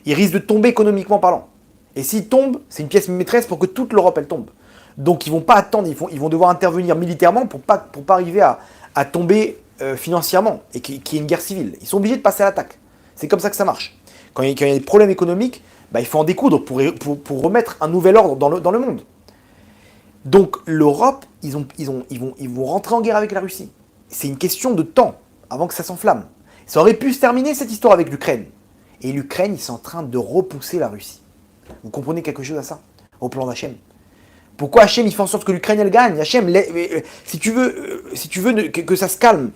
Ils risquent de tomber économiquement parlant. Et s'ils tombent, c'est une pièce maîtresse pour que toute l'Europe, elle tombe. Donc ils vont pas attendre, ils vont devoir intervenir militairement pour pas arriver à tomber financièrement et qu'il y ait une guerre civile. Ils sont obligés de passer à l'attaque. C'est comme ça que ça marche. Quand il y a des problèmes économiques, bah, il faut en découdre pour remettre un nouvel ordre dans le monde. Donc l'Europe, ils vont rentrer en guerre avec la Russie. C'est une question de temps avant que ça s'enflamme. Ça aurait pu se terminer cette histoire avec l'Ukraine. Et l'Ukraine, ils sont en train de repousser la Russie. Vous comprenez quelque chose à ça, au plan d'Hachem? Pourquoi Hachem il fait en sorte que l'Ukraine elle gagne? Hachem, si tu veux que ça se calme,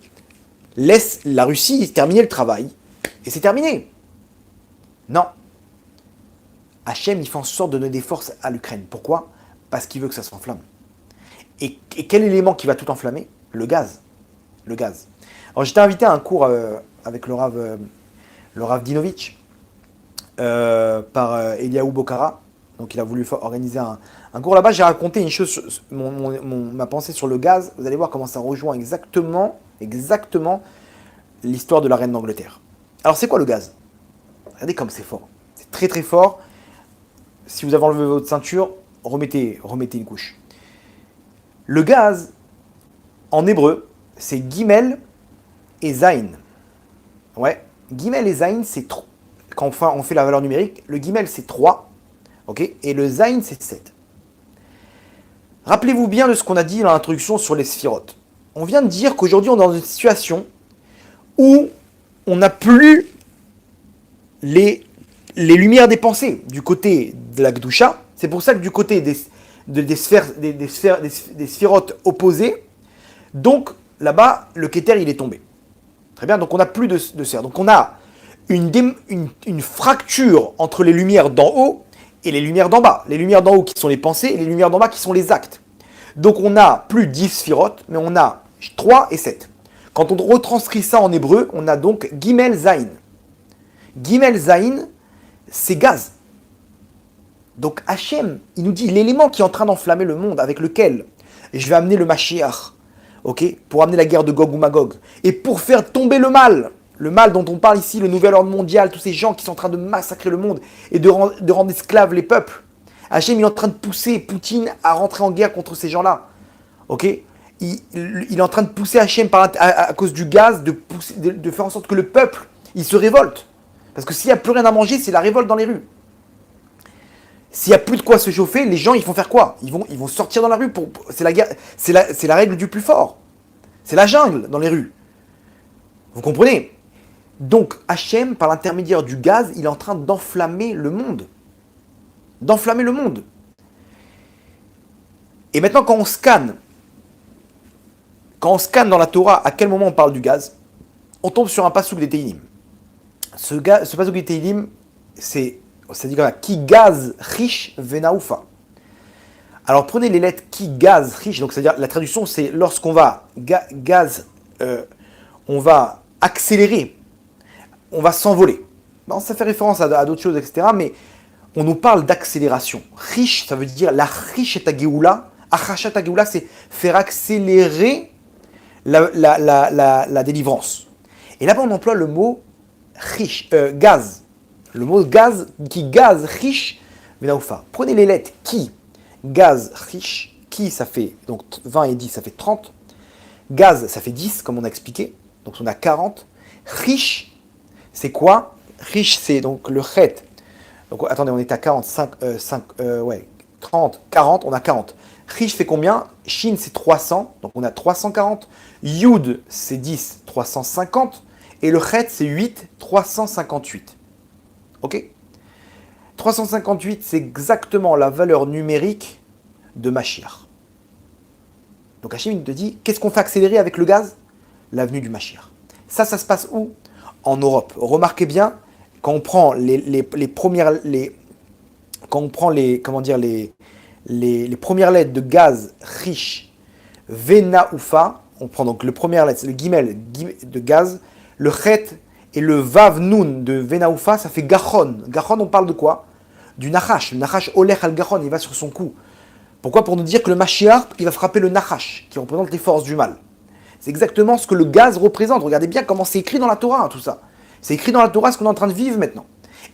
laisse la Russie terminer le travail et c'est terminé. Non. Hachem il fait en sorte de donner des forces à l'Ukraine. Pourquoi? Parce qu'il veut que ça s'enflamme. Et quel élément qui va tout enflammer? Le gaz. Le gaz. Alors j'étais invité à un cours avec le Rav Dinovitch par Eliaou Bokhara. Donc il a voulu organiser un cours là-bas. J'ai raconté une chose, ma pensée sur le gaz. Vous allez voir comment ça rejoint exactement l'histoire de la reine d'Angleterre. Alors c'est quoi le gaz? Regardez comme c'est fort. C'est très très fort. Si vous avez enlevé votre ceinture, remettez une couche. Le gaz, en hébreu, c'est Gimel et Zain. Ouais, Gimel et Zain, c'est trop. Quand on fait la valeur numérique, le Gimel c'est 3. Okay, et le Zain, c'est 7. Rappelez-vous bien de ce qu'on a dit dans l'introduction sur les sphirotes. On vient de dire qu'aujourd'hui, on est dans une situation où on n'a plus les lumières des pensées du côté de la Gdusha. C'est pour ça que du côté des sphirotes opposées, donc là-bas, le Keter, il est tombé. Très bien, donc on n'a plus de sphères. Donc on a une fracture entre les lumières d'en haut et les lumières d'en bas. Les lumières d'en haut qui sont les pensées et les lumières d'en bas qui sont les actes. Donc on a plus 10 sphirotes, mais on a 3 et 7. Quand on retranscrit ça en hébreu, on a donc Gimel Zain. Gimel Zain, c'est gaz. Donc Hachem, il nous dit l'élément qui est en train d'enflammer le monde, avec lequel je vais amener le Mashiach, okay, pour amener la guerre de Gog ou Magog, et pour faire tomber le mal dont on parle ici, le nouvel ordre mondial, tous ces gens qui sont en train de massacrer le monde et de rendre esclaves les peuples. Hachem il est en train de pousser Poutine à rentrer en guerre contre ces gens-là. Ok, il est en train de pousser Hachem à cause du gaz, de faire en sorte que le peuple, il se révolte. Parce que s'il n'y a plus rien à manger, c'est la révolte dans les rues. S'il n'y a plus de quoi se chauffer, les gens, ils vont faire quoi? Ils vont sortir dans la rue. C'est la guerre, c'est la règle du plus fort. C'est la jungle dans les rues. Vous comprenez? Donc Hachem, par l'intermédiaire du gaz, il est en train d'enflammer le monde. D'enflammer le monde. Et maintenant, quand on scanne dans la Torah, à quel moment on parle du gaz, on tombe sur un passouk des Teilim. Ce passouk des Teilim, ça dit comme ça, Ki gaz riche venaoufa. Alors prenez les lettres Ki gaz riche, donc c'est-à-dire la traduction c'est lorsqu'on va on va accélérer, on va s'envoler. Bon, ça fait référence à d'autres choses, etc. Mais on nous parle d'accélération. Riche, ça veut dire la riche et tageoula. Achachat tageoula, c'est faire accélérer la délivrance. Et là-bas, on emploie le mot riche, gaz. Le mot gaz, qui gaz riche, venaoufa. Prenez les lettres qui, gaz riche, qui ça fait, donc 20 et 10, ça fait 30. Gaz, ça fait 10, comme on a expliqué. Donc on a 40. Riche, c'est quoi? Riche, c'est donc le chet. Donc attendez, on est à 40, 30, 40, on a 40. Riche fait combien? Shin, c'est 300, donc on a 340. Yud, c'est 10, 350. Et le chet, c'est 8, 358. Ok? 358, c'est exactement la valeur numérique de Mashiach. Donc Hachem, il te dit, qu'est-ce qu'on fait accélérer avec le gaz? L'avenue du Mashiach. Ça se passe où? En Europe. Remarquez bien, quand on prend quand on prend les premières lettres de gaz riche, Vena Ufa, on prend donc le premier lettre, le Gimel de gaz, le Chet et le Vav Nun de Vena Ufa, ça fait Gachon. Gachon, on parle de quoi? Du Nachash. Le Nachash Olech al Gachon, il va sur son cou. Pourquoi? Pour nous dire que le Mashiach, il va frapper le Nachash, qui représente les forces du mal. C'est exactement ce que le gaz représente. Regardez bien comment c'est écrit dans la Torah, hein, tout ça. C'est écrit dans la Torah ce qu'on est en train de vivre maintenant.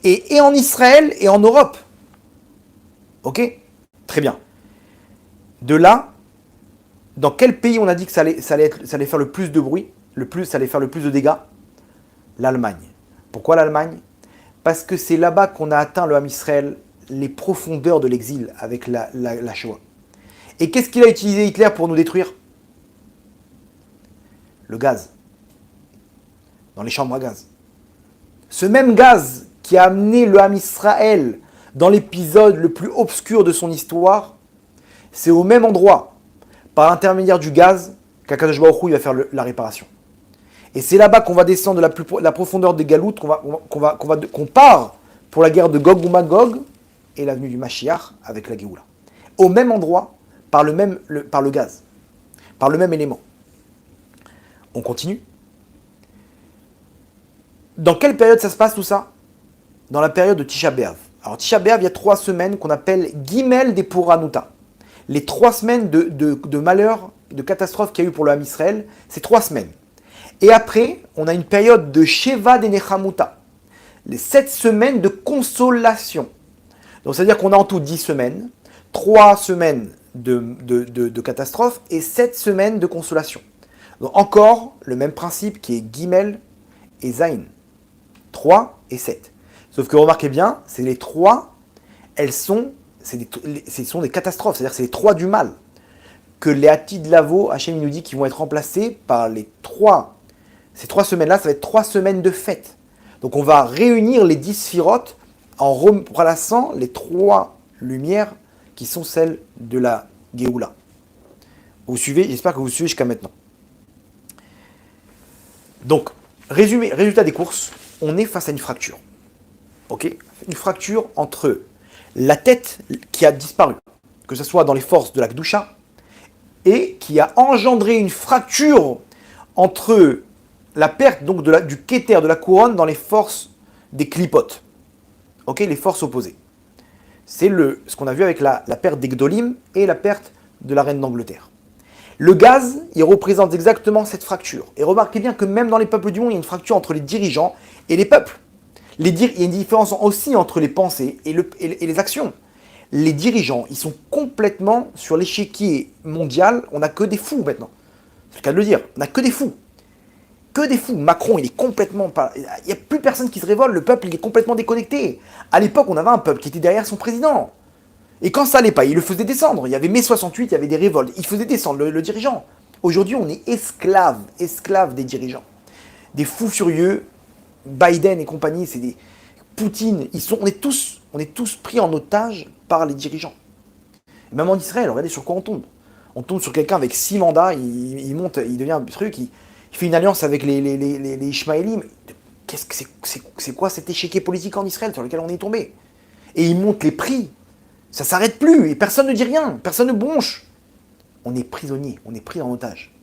Et en Israël et en Europe. Ok? Très bien. De là, dans quel pays on a dit que ça allait faire le plus de bruit, ça allait faire le plus de dégâts? L'Allemagne. Pourquoi l'Allemagne? Parce que c'est là-bas qu'on a atteint le Ham Israël, les profondeurs de l'exil avec la Shoah. Et qu'est-ce qu'il a utilisé Hitler pour nous détruire? Le gaz. Dans les chambres à gaz. Ce même gaz qui a amené le Ham Israël dans l'épisode le plus obscur de son histoire, c'est au même endroit, par l'intermédiaire du gaz, qu'Akadosh Baruch Hu il va faire la réparation. Et c'est là-bas qu'on va descendre de la profondeur des galoutes, qu'on part pour la guerre de Gog ou Magog et l'avenue du Mashiach avec la Géoula. Au même endroit, par le gaz, par le même élément. On continue. Dans quelle période ça se passe tout ça? Dans la période de Tisha B'Av. Alors Tisha B'Av, il y a 3 semaines qu'on appelle Gimel des Puranuta. Les 3 semaines de malheur, de catastrophe qu'il y a eu pour le Ham Israël, c'est 3 semaines. Et après, on a une période de Sheva des Nechamuta. Les 7 semaines de consolation. Donc c'est-à-dire qu'on a en tout 10 semaines, 3 semaines de catastrophe et 7 semaines de consolation. Donc encore le même principe qui est Gimel et Zain. 3 et 7. Sauf que remarquez bien, c'est les 3, ce sont des catastrophes, c'est-à-dire c'est les 3 du mal. Que les Hatid Lavo, Hachem nous dit qu'ils vont être remplacés par les 3. Ces 3 semaines-là, ça va être 3 semaines de fête. Donc on va réunir les 10 sphirotes en remplaçant les 3 lumières qui sont celles de la Géoula. Vous suivez? J'espère que vous suivez jusqu'à maintenant. Donc, résultat des courses, on est face à une fracture. Ok? Une fracture entre la tête qui a disparu, que ce soit dans les forces de la Kedusha, et qui a engendré une fracture entre la perte donc du Keter, de la couronne, dans les forces des Klipotes. Ok? Les forces opposées. C'est ce qu'on a vu avec la perte des Gdolim et la perte de la reine d'Angleterre. Le gaz, il représente exactement cette fracture. Et remarquez bien que même dans les peuples du monde, il y a une fracture entre les dirigeants et les peuples. Il y a une différence aussi entre les pensées et les actions. Les dirigeants, ils sont complètement sur l'échiquier mondial. On n'a que des fous maintenant. C'est le cas de le dire. On n'a que des fous. Que des fous. Macron, il est complètement pas. Il n'y a plus personne qui se révolte. Le peuple, il est complètement déconnecté. À l'époque, on avait un peuple qui était derrière son président. Et quand ça n'allait pas, il le faisait descendre. Il y avait mai 68, il y avait des révoltes. Il faisait descendre le dirigeant. Aujourd'hui, on est esclaves des dirigeants. Des fous furieux. Biden et compagnie, c'est des Poutine, on est tous pris en otage par les dirigeants. Et même en Israël, regardez sur quoi on tombe. On tombe sur quelqu'un avec 6 mandats, il monte, il devient un truc, il fait une alliance avec les Ishmaélim. C'est quoi cet échiquier politique en Israël sur lequel on est tombé? Et il monte les prix. Ça s'arrête plus et personne ne dit rien, personne ne bronche. On est prisonnier, on est pris en otage.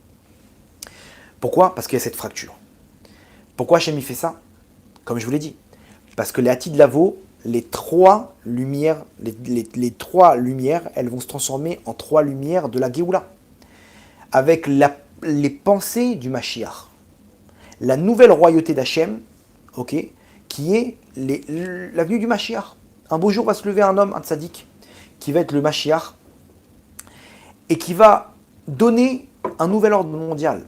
Pourquoi? Parce qu'il y a cette fracture. Pourquoi Hachem fait ça? Comme je vous l'ai dit, parce que les Hatid Lavo, les 3 lumières, les 3 lumières, elles vont se transformer en 3 lumières de la Géoula, avec les pensées du Mashiach, la nouvelle royauté d'Hachem, ok, qui est l'avenue du Mashiach. Un beau jour va se lever un homme, un tzaddik, qui va être le Mashiach, et qui va donner un nouvel ordre mondial,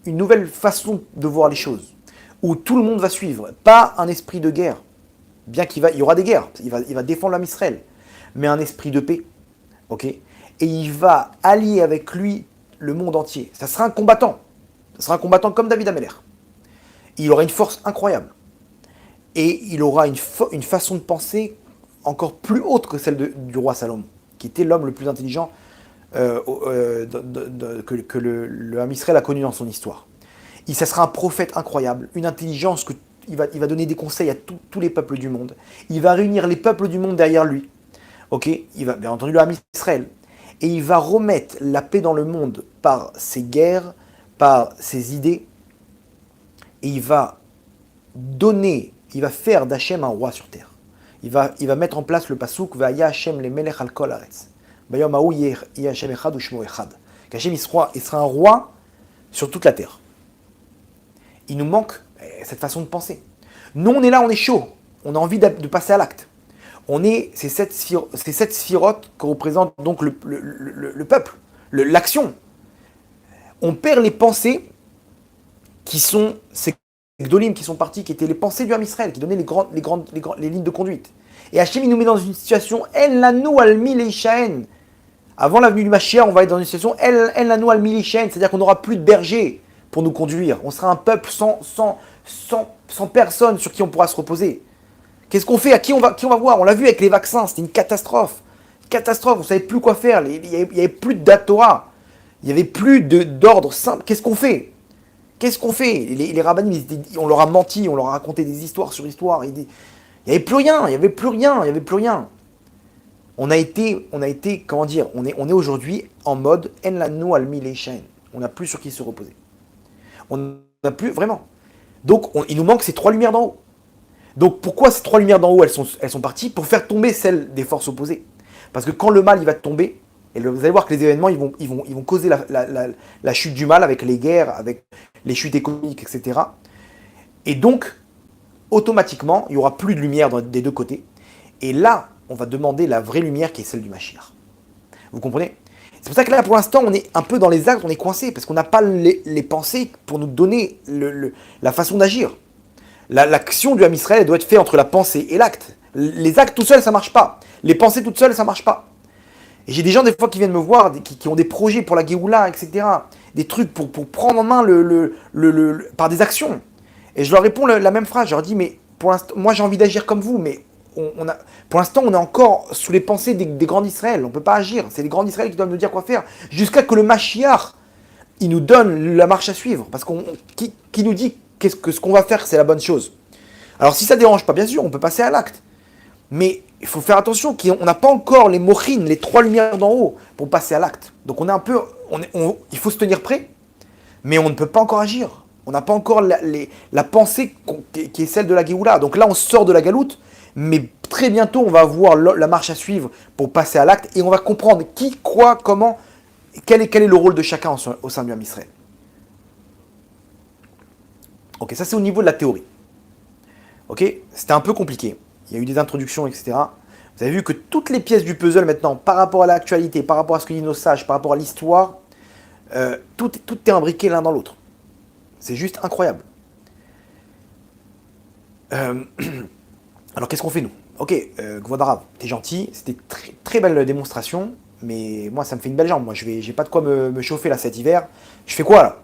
une nouvelle façon de voir les choses, où tout le monde va suivre, pas un esprit de guerre, bien il y aura des guerres, il va défendre l'âme Israël, mais un esprit de paix, ok? Et il va allier avec lui le monde entier. Ça sera un combattant comme David Ameller. Il aura une force incroyable, et il aura une façon de penser encore plus haute que celle du roi Salomon, qui était l'homme le plus intelligent que le Ham Israël a connu dans son histoire. Ça sera un prophète incroyable, une intelligence que il va donner des conseils à tous les peuples du monde. Il va réunir les peuples du monde derrière lui. Ok, il va bien entendu le Ham Israël. Et il va remettre la paix dans le monde par ses guerres, par ses idées. Et il va faire d'Hachem un roi sur terre. Il va mettre en place le pasuk Vaya Hachem le melech al kol haaretz. Bayom haou yeh Hachem echad ushmo echad. Qu'Hachem il sera un roi sur toute la terre. Il nous manque cette façon de penser. Nous on est là, on est chaud. On a envie de passer à l'acte. C'est cette sphirote que représente donc le peuple, l'action. On perd les pensées qui sont ces Gdolim qui sont partis, qui étaient les pensées du Ham Israël, qui donnaient les lignes de conduite. Et Hachem, il nous met dans une situation En lanu al mileishaen. Avant la venue du Mashiach, on va être dans une situation En lanu al mileishaen, c'est-à-dire qu'on n'aura plus de berger pour nous conduire. On sera un peuple sans personne sur qui on pourra se reposer. Qu'est-ce qu'on fait? Qui on va voir? On l'a vu avec les vaccins, c'était une catastrophe. Catastrophe, on ne savait plus quoi faire. Il n'y avait plus de Torah. Il n'y avait plus d'ordre simple. Qu'est-ce qu'on fait? Qu'est-ce qu'on fait? Les rabbinim, on leur a menti, on leur a raconté des histoires sur histoire. Il n'y avait plus rien, il n'y avait plus rien, il n'y avait plus rien. On a été, comment dire, on est aujourd'hui en mode En lanu al mileishaen. On n'a plus sur qui se reposer. On n'a plus, vraiment. Donc, il nous manque ces trois lumières d'en haut. Donc, pourquoi ces trois lumières d'en haut, elles sont parties? Pour faire tomber celles des forces opposées. Parce que quand le mal, il va tomber, et vous allez voir que les événements, ils vont causer la chute du mal avec les guerres, avec les chutes économiques, etc. Et donc, automatiquement, il n'y aura plus de lumière des deux côtés. Et là, on va demander la vraie lumière qui est celle du Mashiach. Vous comprenez? C'est pour ça que là, pour l'instant, on est un peu dans les actes, on est coincé, parce qu'on n'a pas les pensées pour nous donner la façon d'agir. L'action du Ham Israël, elle doit être faite entre la pensée et l'acte. Les actes tout seuls, ça ne marche pas. Les pensées toutes seules, ça ne marche pas. Et j'ai des gens des fois qui viennent me voir, qui ont des projets pour la Géoula, etc. Des trucs pour prendre en main par des actions. Et je leur réponds la même phrase. Je leur dis, mais pour l'instant, moi j'ai envie d'agir comme vous, mais pour l'instant on est encore sous les pensées des grands d'Israël. On ne peut pas agir. C'est les grands d'Israël qui doivent nous dire quoi faire. Jusqu'à que le Mashiach, il nous donne la marche à suivre. Parce qui nous dit ce qu'on va faire, c'est la bonne chose. Alors si ça ne dérange pas, bien sûr, on peut passer à l'acte. Mais il faut faire attention, on n'a pas encore les mochines, les trois lumières d'en haut pour passer à l'acte. Donc on est un peu, il faut se tenir prêt, mais on ne peut pas encore agir. On n'a pas encore la pensée qui est celle de la Géoula. Donc là, on sort de la galoute, mais très bientôt, on va avoir la marche à suivre pour passer à l'acte et on va comprendre qui, quoi, comment, quel est le rôle de chacun au sein du Ham Israël. Ok, ça c'est au niveau de la théorie. Ok, c'était un peu compliqué. Il y a eu des introductions, etc. Vous avez vu que toutes les pièces du puzzle maintenant, par rapport à l'actualité, par rapport à ce que disent nos sages, par rapport à l'histoire, tout est imbriqué l'un dans l'autre. C'est juste incroyable. Alors qu'est-ce qu'on fait nous? Ok, Gvodarav, t'es gentil, c'était très, très belle démonstration, mais moi ça me fait une belle jambe. Moi j'ai pas de quoi me chauffer là cet hiver. Je fais quoi là?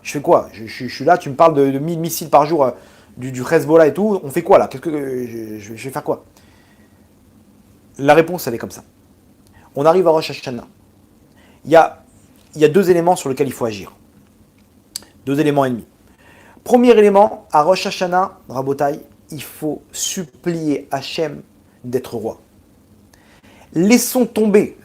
Je suis là, tu me parles de 1000 missiles par jour du Hezbollah et tout. On fait quoi là? Je vais faire quoi? La réponse, elle est comme ça. On arrive à Rosh Hashanah. Il y a deux éléments sur lesquels il faut agir. Deux éléments ennemis. Premier élément, à Rosh Hashanah, Rabotai, il faut supplier Hachem d'être roi. Laissons tomber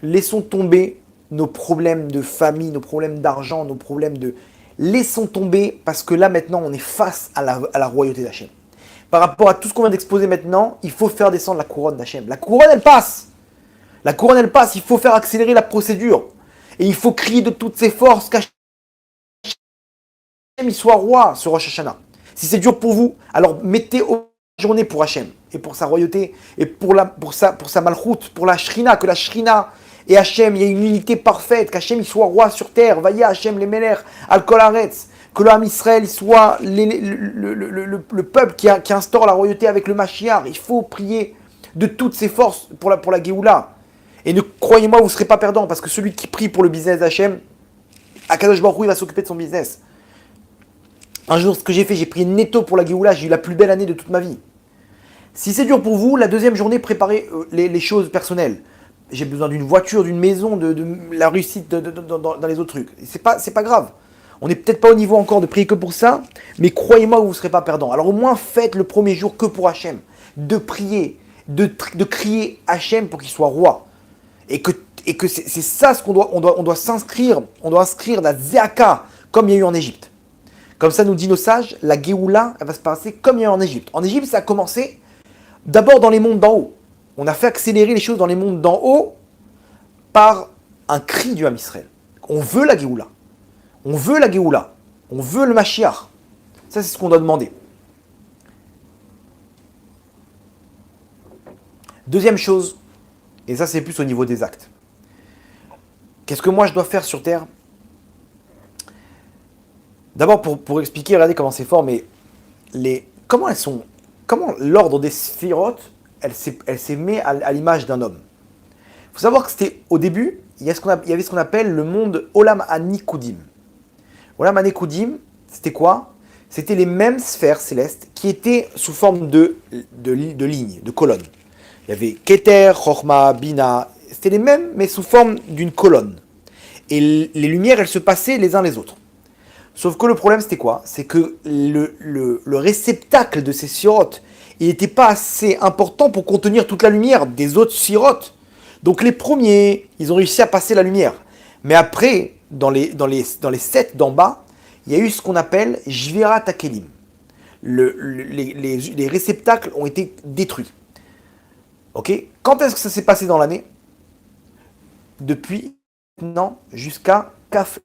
nos problèmes de famille, nos problèmes d'argent, nos problèmes de... Laissons tomber, parce que là, maintenant, on est face à la royauté d'Hachem. Par rapport à tout ce qu'on vient d'exposer maintenant, il faut faire descendre la couronne d'Hachem. La couronne, elle passe. La couronne, elle passe. Il faut faire accélérer la procédure. Et il faut crier de toutes ses forces qu'Hachem soit roi sur Rosh Hashanah. Si c'est dur pour vous, alors mettez au journée pour Hachem et pour sa royauté et pour sa malchoute, pour la Shrina, que la Shrina et Hachem, il y a une unité parfaite, qu'Hachem il soit roi sur terre. Vaya Hachem les Melech, al Kol Haaretz. Que le Ham Israël soit le peuple qui instaure la royauté avec le Mashiach. Il faut prier de toutes ses forces pour la Géoula. Et croyez-moi, vous ne serez pas perdant, parce que celui qui prie pour le business d'Hachem, Akadosh Baruch Hu, il va s'occuper de son business. Un jour, ce que j'ai fait, j'ai prié netto pour la Géoula, j'ai eu la plus belle année de toute ma vie. Si c'est dur pour vous, la deuxième journée, préparez les choses personnelles. j'ai besoin d'une voiture, d'une maison, de la réussite dans les autres trucs. C'est pas grave. On n'est peut-être pas au niveau encore de prier que pour ça, mais croyez-moi, vous ne serez pas perdant. Alors au moins, faites le premier jour que pour Hachem. De prier, de crier Hachem pour qu'il soit roi. Et que c'est ça ce qu'on doit, on doit s'inscrire, on doit inscrire la Zéaka, comme il y a eu en Égypte. Comme ça nous dit nos sages, la Géoula, elle va se passer comme il y a eu en Égypte. En Égypte, ça a commencé d'abord dans les mondes d'en haut. On a fait accélérer les choses dans les mondes d'en haut par un cri du Ham Israël. On veut la Géoula. On veut la Géoula. On veut le Mashiach. Ça, c'est ce qu'on doit demander. Deuxième chose, et ça, c'est plus au niveau des actes. Qu'est-ce que moi, je dois faire sur Terre? D'abord, pour expliquer, regardez comment c'est fort, mais comment l'ordre des sphirotes, elle s'est mise à l'image d'un homme. Il faut savoir que c'était, au début, il y avait ce qu'on appelle le monde Olam Anikudim. Olam Anikudim, c'était quoi? C'était les mêmes sphères célestes qui étaient sous forme de lignes, de colonnes. Il y avait Keter, Chochma, Bina, c'était les mêmes, mais sous forme d'une colonne. Et les lumières, elles se passaient les uns les autres. Sauf que le problème, c'était quoi? C'est que le réceptacle de ces sirotes, il n'était pas assez important pour contenir toute la lumière des autres sirotes. Donc les premiers, ils ont réussi à passer la lumière. Mais après, dans les 7 d'en bas, il y a eu ce qu'on appelle Jvirat Hakelim. Les réceptacles ont été détruits. Ok? Quand est-ce que ça s'est passé dans l'année? Depuis maintenant jusqu'à Kaf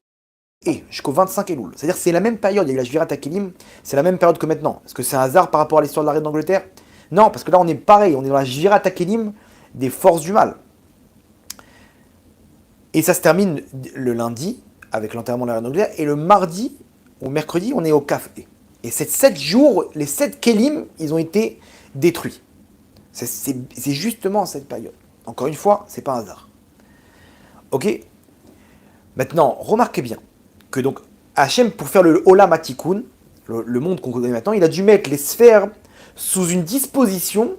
jusqu'au 25 Elul. C'est-à-dire que c'est la même période, il y a eu la Jvirat Hakelim, c'est la même période que maintenant. Est-ce que c'est un hasard par rapport à l'histoire de la reine d'Angleterre? Non, parce que là on est pareil, on est dans la Jvirat Hakelim des forces du mal. Et ça se termine le lundi, avec l'enterrement de la reine d'Angleterre, et le mardi ou mercredi, on est au Kaf. Et ces 7 jours, les 7 Kélim, ils ont été détruits. C'est justement cette période. Encore une fois, c'est pas un hasard. Ok? Maintenant, remarquez bien que donc Hachem, pour faire le Olam Hatikun, le monde qu'on connaît maintenant, il a dû mettre les sphères sous une disposition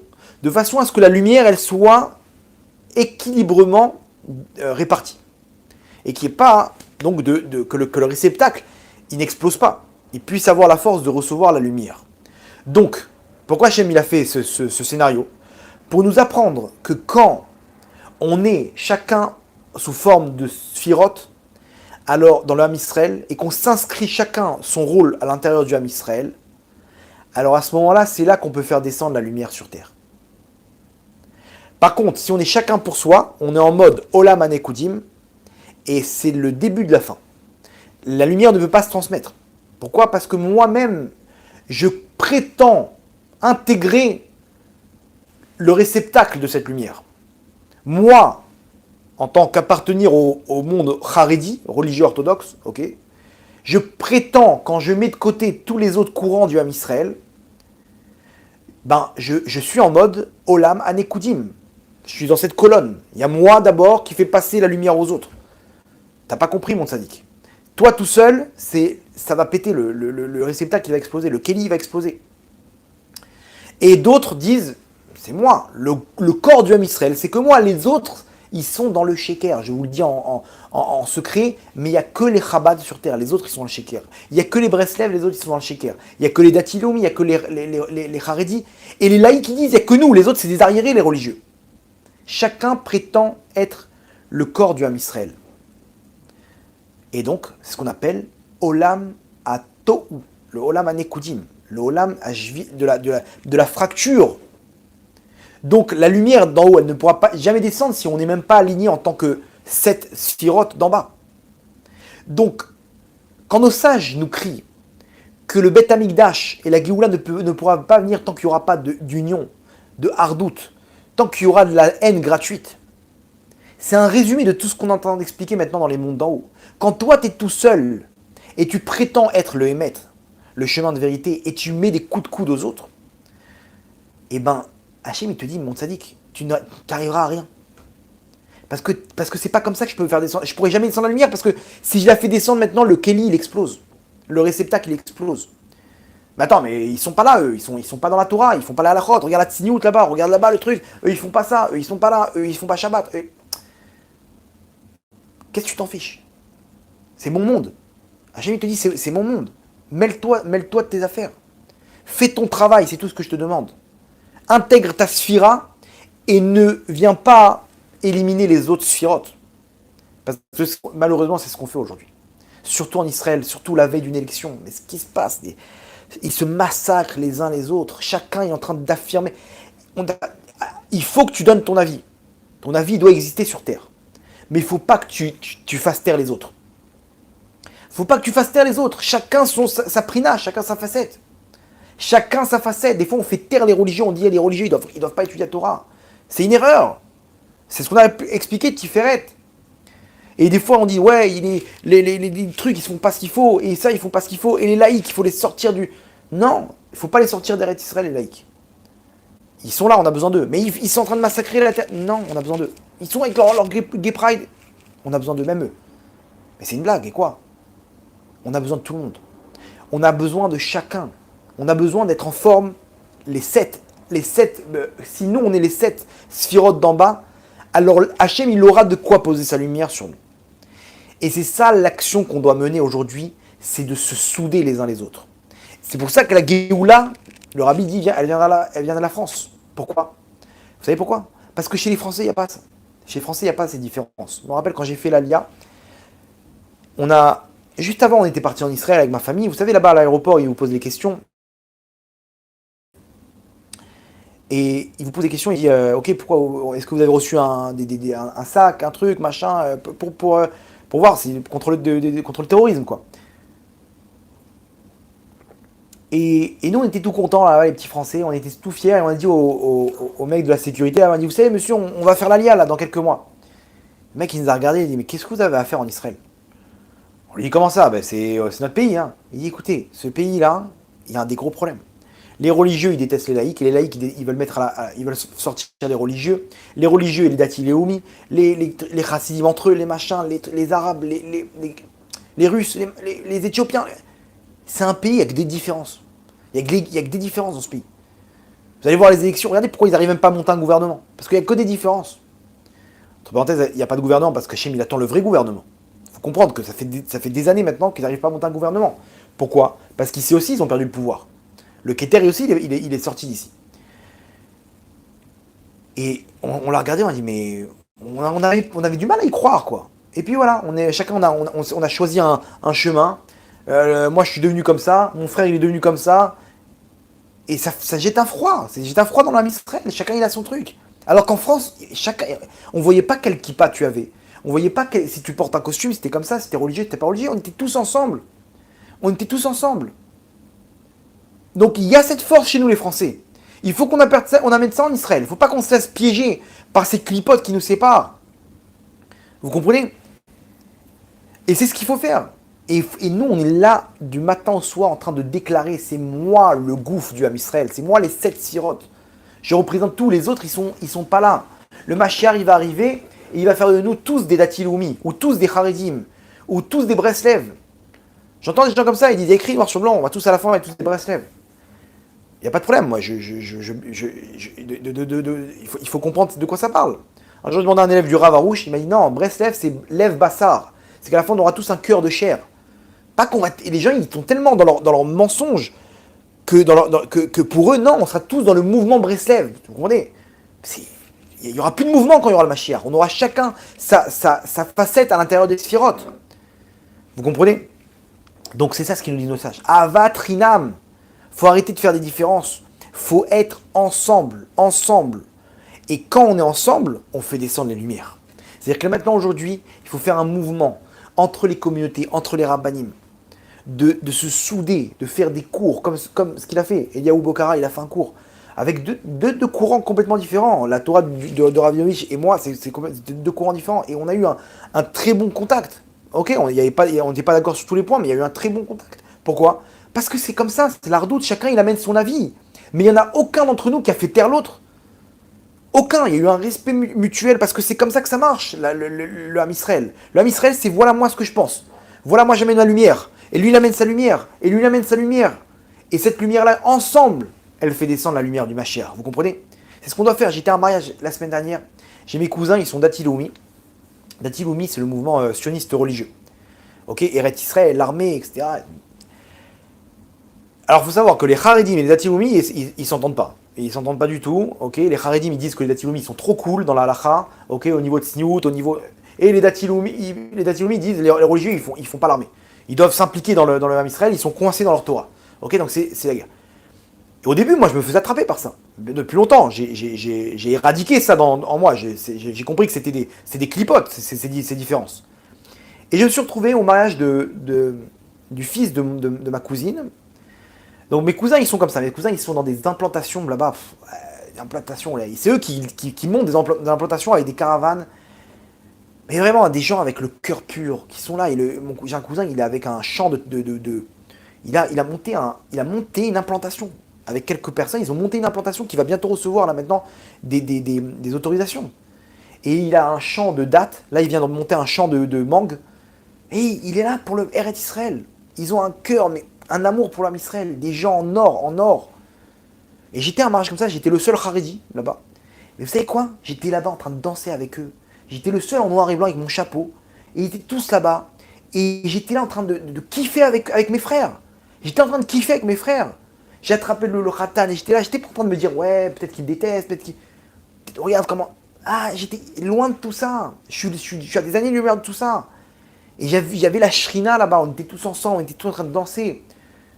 de façon à ce que la lumière, elle soit équilibrement répartie. Et qu'il n'y ait pas, donc, que le réceptacle, il n'explose pas. Il puisse avoir la force de recevoir la lumière. Donc, pourquoi Hachem il a fait ce scénario? Pour nous apprendre que quand on est chacun sous forme de sphirote, alors dans le Ham Israël, et qu'on s'inscrit chacun son rôle à l'intérieur du Ham Israël, alors à ce moment-là, c'est là qu'on peut faire descendre la lumière sur terre. Par contre, si on est chacun pour soi, on est en mode Olam Anekudim, et c'est le début de la fin. La lumière ne peut pas se transmettre. Pourquoi? Parce que moi-même, je prétends intégrer le réceptacle de cette lumière. Moi, en tant qu'appartenir au monde Haredi, religieux orthodoxe, ok, je prétends, quand je mets de côté tous les autres courants du Ham Israël, ben, je suis en mode Olam Anekudim. Je suis dans cette colonne. Il y a moi d'abord qui fait passer la lumière aux autres. T'as pas compris, mon sadique. Toi tout seul, ça va péter, le réceptacle il va exploser, le Kéli va exploser. Et d'autres disent, c'est moi, le corps du Ham Israël, c'est que moi, les autres, ils sont dans le Sheker. Je vous le dis en secret, mais il n'y a que les Chabad sur terre, les autres ils sont dans le Sheker. Il n'y a que les Breslev, les autres ils sont dans le Sheker. Il n'y a que les Datiloum, il n'y a que les Haredi. Et les laïcs qui disent, il n'y a que nous, les autres c'est des arriérés, les religieux. Chacun prétend être le corps du Ham Israël. Et donc, c'est ce qu'on appelle Olam Atou, le Olam Anekudim, le Olam de la fracture. Donc, la lumière d'en haut, elle ne pourra pas jamais descendre si on n'est même pas aligné en tant que 7 sphirotes d'en bas. Donc, quand nos sages nous crient que le Beth Amikdash et la Géoula ne pourra pas venir tant qu'il n'y aura pas d'union, de hardout, tant qu'il y aura de la haine gratuite, c'est un résumé de tout ce qu'on est en train d'expliquer maintenant dans les mondes d'en haut. Quand toi, tu es tout seul et tu prétends être le Hémet, le chemin de vérité, et tu mets des coups de coude aux autres, eh ben, Hachem, il te dit, mon tzaddik, tu n'arriveras à rien. Parce que c'est pas comme ça que je peux faire descendre. Je pourrais jamais descendre la lumière, parce que si je la fais descendre maintenant, le Kéli, il explose. Le réceptacle, il explose. Mais attends, mais ils sont pas là, eux. Ils sont pas dans la Torah, ils font pas la halachot. Regarde la tsiniout là-bas, regarde là-bas le truc. Eux, ils font pas ça, eux, ils sont pas là, eux, ils font pas Shabbat. Qu'est-ce que tu t'en fiches? C'est mon monde. Hachem, il te dit, c'est mon monde. Mêle-toi de tes affaires. Fais ton travail, c'est tout ce que je te demande. Intègre ta sphira et ne viens pas éliminer les autres sphirotes. Parce que malheureusement, c'est ce qu'on fait aujourd'hui. Surtout en Israël, surtout la veille d'une élection. Mais ce qui se passe, ils se massacrent les uns les autres. Chacun est en train d'affirmer. Il faut que tu donnes ton avis. Ton avis doit exister sur Terre. Mais il ne faut pas que tu fasses taire les autres. Il ne faut pas que tu fasses taire les autres. Chacun sa prina, chacun sa facette. Chacun sa facette. Des fois, on fait taire les religions. On dit les religieux, ils doivent pas étudier la Torah. C'est une erreur. C'est ce qu'on a expliqué de Tiferet. Et des fois, on dit, ouais, les trucs, ils font pas ce qu'il faut. Et ça, ils font pas ce qu'il faut. Et les laïcs, il faut les sortir du... Non, il faut pas les sortir d'Eretz Israël, les laïcs. Ils sont là, on a besoin d'eux. Mais ils sont en train de massacrer la terre. Non, on a besoin d'eux. Ils sont avec leur gay pride. On a besoin d'eux, même eux. Mais c'est une blague, et quoi? On a besoin de tout le monde. On a besoin de chacun. On a besoin d'être en forme, les sept. Si nous, on est les 7 sphirotes d'en bas, alors Hachem, il aura de quoi poser sa lumière sur nous. Et c'est ça l'action qu'on doit mener aujourd'hui, c'est de se souder les uns les autres. C'est pour ça que la Géoula, le rabbi dit, elle vient de la France. Pourquoi? Vous savez pourquoi? Parce que chez les Français, il n'y a pas ça. Chez les Français, il n'y a pas ces différences. Je me rappelle quand j'ai fait l'Alia, juste avant, on était parti en Israël avec ma famille. Vous savez, là-bas, à l'aéroport, ils vous posent des questions. Et il vous pose des questions, il dit, ok, pourquoi, est-ce que vous avez reçu un sac, un truc, machin, pour voir si contre le terrorisme, quoi. Et nous, on était tout contents, là, les petits Français, on était tout fiers, et on a dit au mec de la sécurité, on a dit, vous savez, monsieur, on va faire l'Alia, là, dans quelques mois. Le mec, il nous a regardé, il dit, mais qu'est-ce que vous avez à faire en Israël? On lui dit, comment ça? Ben, c'est notre pays, hein. Il dit, écoutez, ce pays-là, il y a des gros problèmes. Les religieux, ils détestent les laïcs, et les laïcs, ils veulent ils veulent sortir les religieux. Les religieux, et les dati, les houmi, les chassidim entre eux, les machins, les arabes, les russes, les éthiopiens. C'est un pays avec des différences. Il y a que des différences dans ce pays. Vous allez voir les élections, regardez pourquoi ils n'arrivent même pas à monter un gouvernement. Parce qu'il n'y a que des différences. Entre parenthèses, il n'y a pas de gouvernement parce qu'Hachem, il attend le vrai gouvernement. Il faut comprendre que ça fait des années maintenant qu'ils n'arrivent pas à monter un gouvernement. Pourquoi? Parce qu'ici aussi, ils ont perdu le pouvoir. Le Keter aussi, il est sorti d'ici. Et on l'a regardé, on a dit, mais on avait du mal à y croire, quoi. Et puis voilà, chacun on a choisi un chemin. Moi, je suis devenu comme ça, mon frère, il est devenu comme ça. Et ça jette un froid. Ça jette un froid dans la Israël. Chacun, il a son truc. Alors qu'en France, on voyait pas quel kippa tu avais. On voyait pas si tu portes un costume, si t'es comme ça, si t'es religieux, si t'es pas religieux. On était tous ensemble. On était tous ensemble. Donc il y a cette force chez nous les Français. Il faut qu'on amène ça en Israël. Il ne faut pas qu'on se laisse piéger par ces clipotes qui nous séparent. Vous comprenez? Et c'est ce qu'il faut faire. Et nous, on est là du matin au soir en train de déclarer, c'est moi le gouffre du Ham Israël, c'est moi les 7 sirotes. Je représente tous les autres, ils sont pas là. Le Mashiach, il va arriver et il va faire de nous tous des Dati Leumi, ou tous des Haredim, ou tous des Breslev. J'entends des gens comme ça, ils disent écrit noir sur blanc, on va tous à la fin être tous des Breslev. Il n'y a pas de problème, moi, il faut comprendre de quoi ça parle. Un jour, je demandais à un élève du Rav Arouche, il m'a dit non, Breslev, c'est Lev Bassar. C'est qu'à la fin, on aura tous un cœur de chair. Pas qu'on va. Et les gens, ils sont tellement dans leur mensonge que pour eux, non, on sera tous dans le mouvement Breslev. Vous comprenez? Il n'y aura plus de mouvement quand il y aura le Mashiach. On aura chacun sa facette à l'intérieur des sphirotes. Vous comprenez? Donc c'est ça ce qu'ils nous disent nos sages. Avat Rinam. Faut arrêter de faire des différences. Faut être ensemble. Et quand on est ensemble, on fait descendre les lumières. C'est-à-dire que maintenant, aujourd'hui, il faut faire un mouvement entre les communautés, entre les rabbanim, de se souder, de faire des cours, comme ce qu'il a fait. Eliaou Bokhara, il a fait un cours, avec deux courants complètement différents. La Torah de Rav Yovich et moi, c'est deux courants différents. Et on a eu un très bon contact. Ok, on n'était pas d'accord sur tous les points, mais il y a eu un très bon contact. Pourquoi? Parce que c'est comme ça, c'est la redoute, chacun il amène son avis. Mais il n'y en a aucun d'entre nous qui a fait taire l'autre. Aucun, il y a eu un respect mutuel, parce que c'est comme ça que ça marche, le Ham Israël. Le Ham Israël, c'est voilà moi ce que je pense. Voilà moi j'amène ma lumière. Et lui il amène sa lumière. Et lui il amène sa lumière. Et cette lumière-là, ensemble, elle fait descendre la lumière du Mashiach. Vous comprenez? C'est ce qu'on doit faire. J'étais à un mariage la semaine dernière. J'ai mes cousins, ils sont Dati Leumi. Dati Leumi, c'est le mouvement sioniste religieux. Ok, Eretz Israël, l'armée, etc. Alors, il faut savoir que les Haredim et les Dati Leumi, ils s'entendent pas. Ils s'entendent pas du tout. Ok, les Haredim, ils disent que les Dati Leumi sont trop cool dans la halakha. Ok, au niveau de Tzniout, au niveau. Et les Dati Leumi, ils disent les religieux, ils font pas l'armée. Ils doivent s'impliquer dans le Ham Israël, ils sont coincés dans leur Torah. Ok, donc c'est la guerre. Et au début, moi, je me faisais attraper par ça. Depuis longtemps, j'ai éradiqué ça en moi. J'ai compris que c'était des clipotes, ces différences. Et je me suis retrouvé au mariage du fils de ma cousine. Donc mes cousins, ils sont comme ça. Mes cousins, ils sont dans des implantations là-bas. Implantations, là. C'est eux qui montent des implantations avec des caravanes. Mais vraiment, des gens avec le cœur pur, qui sont là. Et j'ai un cousin, il est avec un champ il a monté une implantation. Avec quelques personnes, ils ont monté une implantation qui va bientôt recevoir, là, maintenant, des autorisations. Et il a un champ de dattes. Là, il vient de monter un champ de mangue. Et il est là pour le Eretz Israël. Ils ont un cœur, mais un amour pour l'âme Israël. Des gens en or, en or. Et j'étais à un mariage comme ça, j'étais le seul Haredi là-bas. Mais vous savez quoi? J'étais là-bas en train de danser avec eux. J'étais le seul en noir et blanc avec mon chapeau. Et ils étaient tous là-bas. Et j'étais là en train de kiffer avec mes frères. J'étais en train de kiffer avec mes frères. J'ai attrapé le Khatan et j'étais là. J'étais pas en train de me dire, ouais, peut-être qu'il me déteste, peut-être qu'il. Regarde comment. Ah, j'étais loin de tout ça. Je suis à des années-lumière de tout ça. Et j'avais la shrina là-bas. On était tous ensemble, on était tous en train de danser.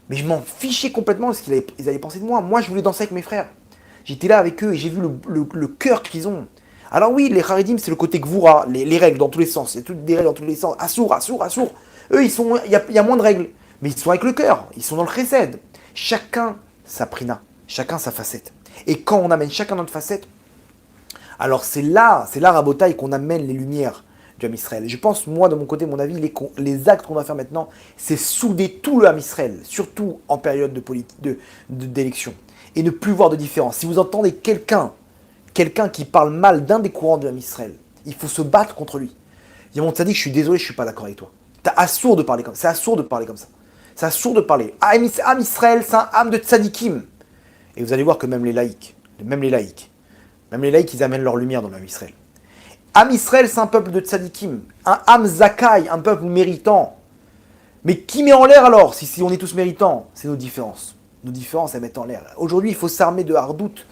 Mais je m'en fichais complètement de ce qu'ils allaient penser de moi. Moi, je voulais danser avec mes frères. J'étais là avec eux et j'ai vu le cœur qu'ils ont. Alors oui, les Haredim, c'est le côté Gvoura, les règles dans tous les sens. Il y a toutes des règles dans tous les sens. Assour, assour, assour. Eux, il y a moins de règles. Mais ils sont avec le cœur. Ils sont dans le chesed. Chacun sa prina. Chacun sa facette. Et quand on amène chacun notre facette, alors c'est là Rabotaï, qu'on amène les lumières du Ham Israël. Et je pense, moi, de mon côté, mon avis, les actes qu'on va faire maintenant, c'est souder tout le Ham Israël, surtout en période d'élection. Et ne plus voir de différence. Si vous entendez quelqu'un qui parle mal d'un des courants du Ham Israël, il faut se battre contre lui. Il y a mon tzaddik, je suis désolé, je suis pas d'accord avec toi. T'as assourd de parler comme ça. C'est assourd de parler comme ça. C'est assourd de parler. Ham Israël, c'est un Ham de tzaddikim. Et vous allez voir que même les laïcs, ils amènent leur lumière dans le Ham Israël. Ham Israël, c'est un peuple de tzaddikim. Un Ham Zakai, un peuple méritant. Mais qui met en l'air alors, si on est tous méritants? C'est nos différences. Nos différences, elles mettent en l'air. Aujourd'hui, il faut s'armer de hardout.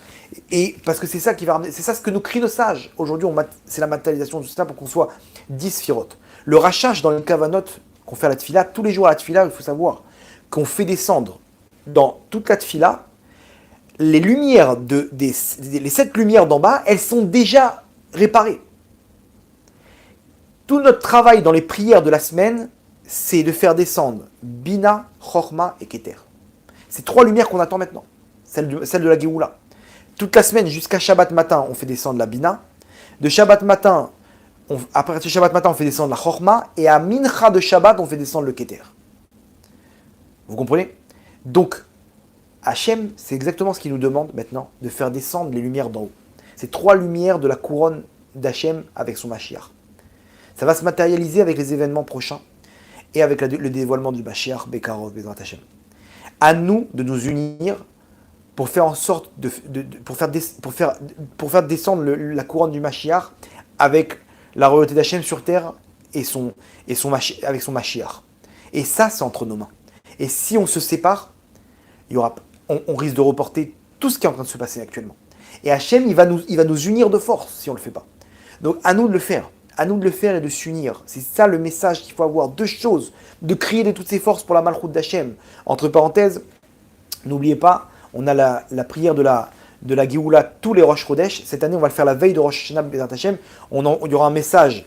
Et parce que c'est ça qui va ramener, c'est ça ce que nous crient nos sages. Aujourd'hui, c'est la matérialisation de tout ça pour qu'on soit 10 sphirotes. Le rachage dans le kavanot qu'on fait à la tfila, tous les jours à la tfila, il faut savoir qu'on fait descendre dans toute la tfila, les lumières les 7 lumières d'en bas, elles sont déjà réparées. Tout notre travail dans les prières de la semaine, c'est de faire descendre Bina, Chorma et Keter. C'est 3 lumières qu'on attend maintenant. Celle de la Géoula. Toute la semaine, jusqu'à Shabbat matin, on fait descendre la Bina. De Shabbat matin, après Shabbat matin, on fait descendre la Chorma. Et à Mincha de Shabbat, on fait descendre le Keter. Vous comprenez? Donc, Hachem, c'est exactement ce qu'il nous demande maintenant, de faire descendre les lumières d'en haut. C'est 3 lumières de la couronne d'Hachem avec son Mashiach. Ça va se matérialiser avec les événements prochains et avec le dévoilement du Mashiach, Bekarov, Bezrat Hachem. À nous de nous unir pour faire en sorte pour faire descendre la couronne du Mashiach avec la royauté d'Hachem sur terre avec son Mashiach. Et ça, c'est entre nos mains. Et si on se sépare, on risque de reporter tout ce qui est en train de se passer actuellement. Et Hachem, il va nous unir de force si on ne le fait pas. Donc à nous de le faire. À nous de le faire et de s'unir. C'est ça le message qu'il faut avoir. 2 choses. De crier de toutes ses forces pour la malchoute d'Hachem. Entre parenthèses, n'oubliez pas, on a la prière de la Géoula tous les Rosh Chodesh. Cette année, on va le faire la veille de Rosh Hashanah Bezrat Hachem. Il y aura un message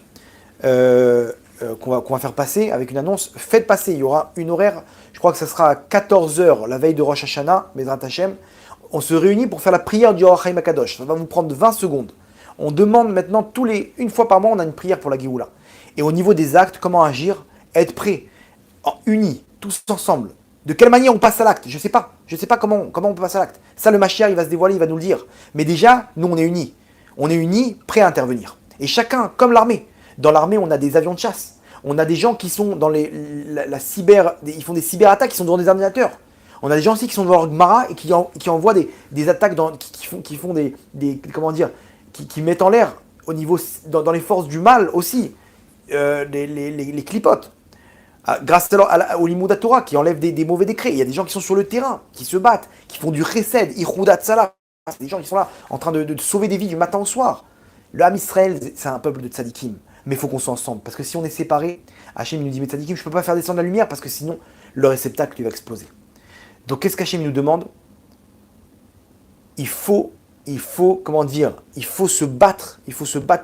qu'on va faire passer avec une annonce. Faites passer, il y aura une horaire, je crois que ça sera à 14h la veille de Rosh Hashanah Bezrat Hachem. On se réunit pour faire la prière du Or HaChaim HaKadosh. Ça va vous prendre 20 secondes. On demande maintenant une fois par mois, on a une prière pour la Géoula. Et au niveau des actes, comment agir? Être prêt, unis, tous ensemble. De quelle manière on passe à l'acte? Je ne sais pas comment on peut passer à l'acte. Ça, le Mashiach, il va se dévoiler, il va nous le dire. Mais déjà, nous, on est unis. On est unis, prêts à intervenir. Et chacun, comme l'armée. Dans l'armée, on a des avions de chasse. On a des gens qui sont dans ils font des cyberattaques, qui sont devant des ordinateurs. On a des gens aussi qui sont devant leur Gemara et qui envoient des attaques qui font comment dire, qui mettent en l'air au niveau dans les forces du mal aussi. les clipotes. Grâce au Limouda Torah qui enlève des mauvais décrets. Il y a des gens qui sont sur le terrain, qui se battent, qui font du chesed, Ichoudat Salah. C'est des gens qui sont là en train de sauver des vies du matin au soir. Le Ham Israël, c'est un peuple de tzadikim. Mais il faut qu'on soit ensemble. Parce que si on est séparés, Hachem nous dit, mais tzadikim, je ne peux pas faire descendre la lumière parce que sinon, le réceptacle lui va exploser. Donc qu'est-ce qu'Hachem nous demande? Comment dire, il faut se battre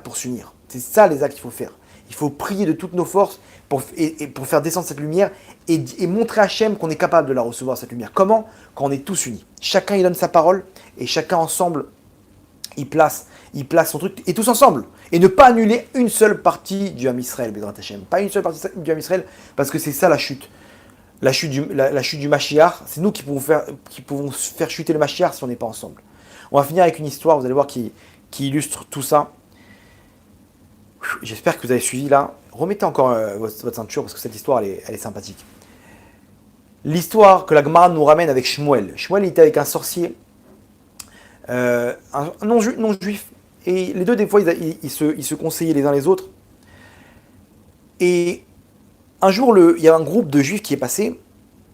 pour s'unir. C'est ça les actes qu'il faut faire. Il faut prier de toutes nos forces pour faire descendre cette lumière et montrer à Hachem qu'on est capable de la recevoir, cette lumière. Comment? Quand on est tous unis. Chacun il donne sa parole et chacun ensemble il place son truc et tous ensemble. Et ne pas annuler une seule partie du Ham Israël, Bezrat Hachem. Pas une seule partie du Ham Israël parce que c'est ça la chute. La chute du Mashiach, c'est nous qui pouvons faire chuter le Mashiach si on n'est pas ensemble. On va finir avec une histoire, vous allez voir, qui illustre tout ça. J'espère que vous avez suivi là. Remettez encore votre ceinture parce que cette histoire, elle est sympathique. L'histoire que la Gemara nous ramène avec Shmuel. Shmuel, il était avec un sorcier, un non-juif. Et les deux, des fois, ils se conseillaient les uns les autres. Et un jour, il y a un groupe de juifs qui est passé.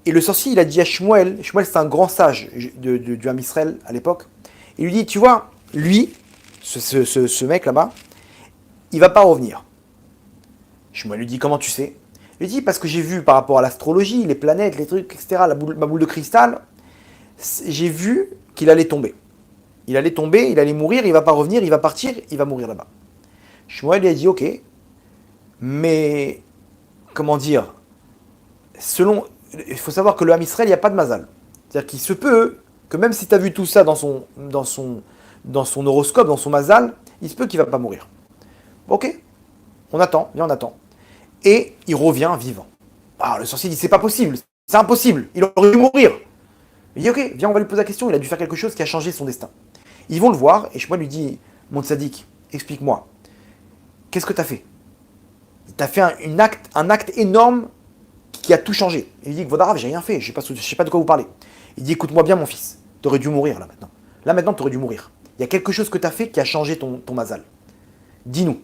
Et le sorcier, il a dit à Shmuel, c'est un grand sage du Ham Israël à l'époque. Il lui dit, tu vois, lui, ce mec là-bas, il va pas revenir. Shmuel lui dit, comment tu sais? Il lui dit, parce que j'ai vu par rapport à l'astrologie, les planètes, les trucs, etc., ma boule de cristal, j'ai vu qu'il allait tomber. Il allait tomber, il allait mourir, il va pas revenir, il va partir, il va mourir là-bas. Shmuel lui a dit, ok, mais, comment dire, il faut savoir que le Ham Israël, il n'y a pas de mazal. C'est-à-dire qu'il se peut que même si tu as vu tout ça dans son horoscope, dans son mazal, il se peut qu'il ne va pas mourir. Ok, on attend, viens, on attend. Et il revient vivant. Ah, le sorcier dit, c'est pas possible, c'est impossible, il aurait dû mourir. Il dit, ok, viens, on va lui poser la question, il a dû faire quelque chose qui a changé son destin. Ils vont le voir, et Shmuel lui dit, mon tzaddik, explique-moi, qu'est-ce que tu as fait? Tu as fait un acte énorme qui a tout changé. Il dit, Vodarav, j'ai rien fait, je sais pas de quoi vous parlez. Il dit, écoute-moi bien, mon fils, tu aurais dû mourir là maintenant. Là maintenant, tu aurais dû mourir. Il y a quelque chose que tu as fait qui a changé ton mazal. Dis-nous.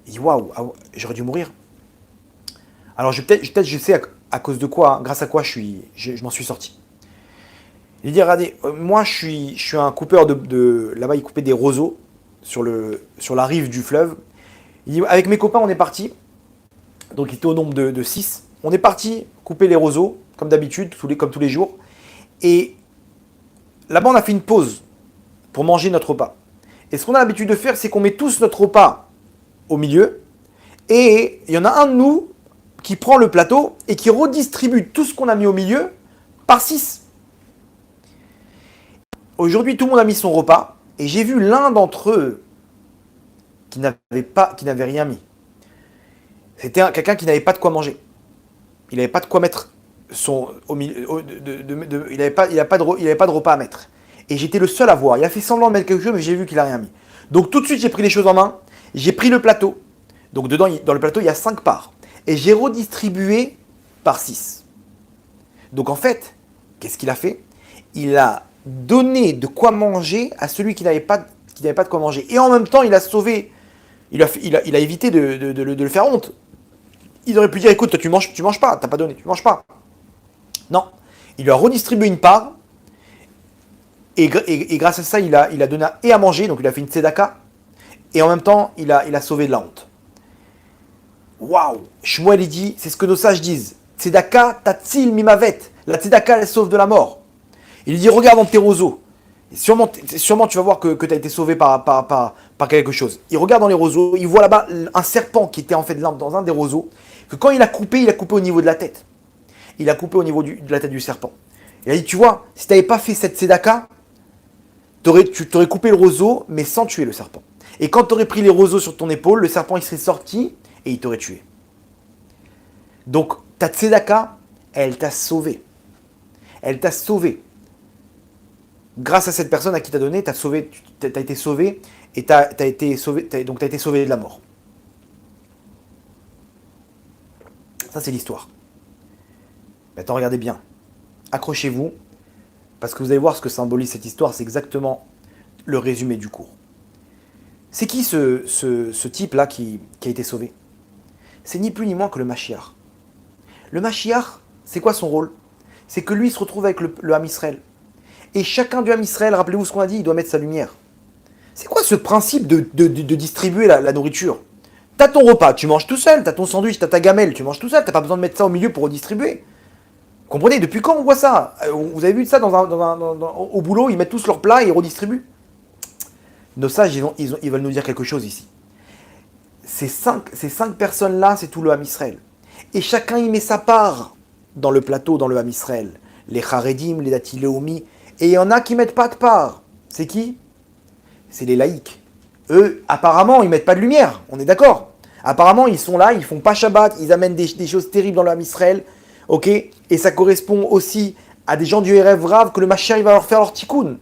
Il dit, waouh, j'aurais dû mourir. Alors peut-être je sais à cause de quoi, hein, grâce à quoi je m'en suis sorti. Il dit, regardez, moi je suis un coupeur là-bas, il coupait des roseaux sur la rive du fleuve. Il dit, avec mes copains, on est partis. Donc il était au nombre de 6. On est parti couper les roseaux, comme d'habitude, comme tous les jours. Et là-bas, on a fait une pause pour manger notre repas. Et ce qu'on a l'habitude de faire, c'est qu'on met tous notre repas au milieu. Et il y en a un de nous qui prend le plateau et qui redistribue tout ce qu'on a mis au milieu par 6. Aujourd'hui, tout le monde a mis son repas. Et j'ai vu l'un d'entre eux qui n'avait rien mis. C'était quelqu'un qui n'avait pas de quoi manger. Il n'avait pas de quoi mettre il n'avait pas de repas à mettre. Et j'étais le seul à voir. Il a fait semblant de mettre quelque chose, mais j'ai vu qu'il n'a rien mis. Donc tout de suite, j'ai pris les choses en main. J'ai pris le plateau. Donc dedans, dans le plateau, il y a 5 parts. Et j'ai redistribué par 6. Donc en fait, qu'est-ce qu'il a fait? Il a donné de quoi manger à celui qui n'avait pas de quoi manger. Et en même temps, il a sauvé. Il a évité de le faire honte. Il aurait pu dire, écoute, toi tu manges pas, t'as pas donné, tu manges pas. Non. Il lui a redistribué une part, et grâce à ça, il a donné et à manger, donc il a fait une tzedaka, et en même temps, il a sauvé de la honte. Waouh! Shmuel, il dit, c'est ce que nos sages disent. Tzedaka tatzil mimavet. La tzedaka, elle sauve de la mort. Il dit, regarde dans tes roseaux. Et sûrement, tu vas voir que tu as été sauvé par quelque chose. Il regarde dans les roseaux, il voit là-bas un serpent qui était en fait dans un des roseaux, que quand il a coupé au niveau de la tête. Il a coupé au niveau de la tête du serpent. Il a dit, tu vois, si tu n'avais pas fait cette tzedaka, tu t'aurais coupé le roseau, mais sans tuer le serpent. Et quand tu aurais pris les roseaux sur ton épaule, le serpent il serait sorti et il t'aurait tué. Donc, ta tzedaka, elle t'a sauvé. Elle t'a sauvé. Grâce à cette personne à qui t'as donné, t'as été sauvé et t'as été sauvé de la mort. Ça, c'est l'histoire. Maintenant, regardez bien. Accrochez-vous, parce que vous allez voir ce que symbolise cette histoire. C'est exactement le résumé du cours. C'est qui ce type-là qui a été sauvé? c'est ni plus ni moins que le Mashiach. Le Mashiach, c'est quoi son rôle? C'est que lui se retrouve avec le Ham Israël. Et chacun du Ham Israël, rappelez-vous ce qu'on a dit, il doit mettre sa lumière. C'est quoi ce principe de distribuer la nourriture? T'as ton repas, tu manges tout seul, t'as ton sandwich, t'as ta gamelle, tu manges tout seul, t'as pas besoin de mettre ça au milieu pour redistribuer. Vous comprenez? Depuis quand on voit ça? Vous avez vu ça au boulot, ils mettent tous leurs plats et ils redistribuent. Nos sages, ils veulent nous dire quelque chose ici. Ces cinq personnes-là, c'est tout le Ham Israël. Et chacun y met sa part dans le plateau, dans le Ham Israël. Les Charedim, les Dati Leomi. Et il y en a qui mettent pas de part. C'est qui? C'est les laïcs. Eux, apparemment, ils mettent pas de lumière. On est d'accord? Apparemment, ils sont là, ils font pas Shabbat, ils amènent des choses terribles dans le Ham Israël. Ok? Et ça correspond aussi à des gens du Erev Rav que le Mashiach, il va leur faire leur tikkun.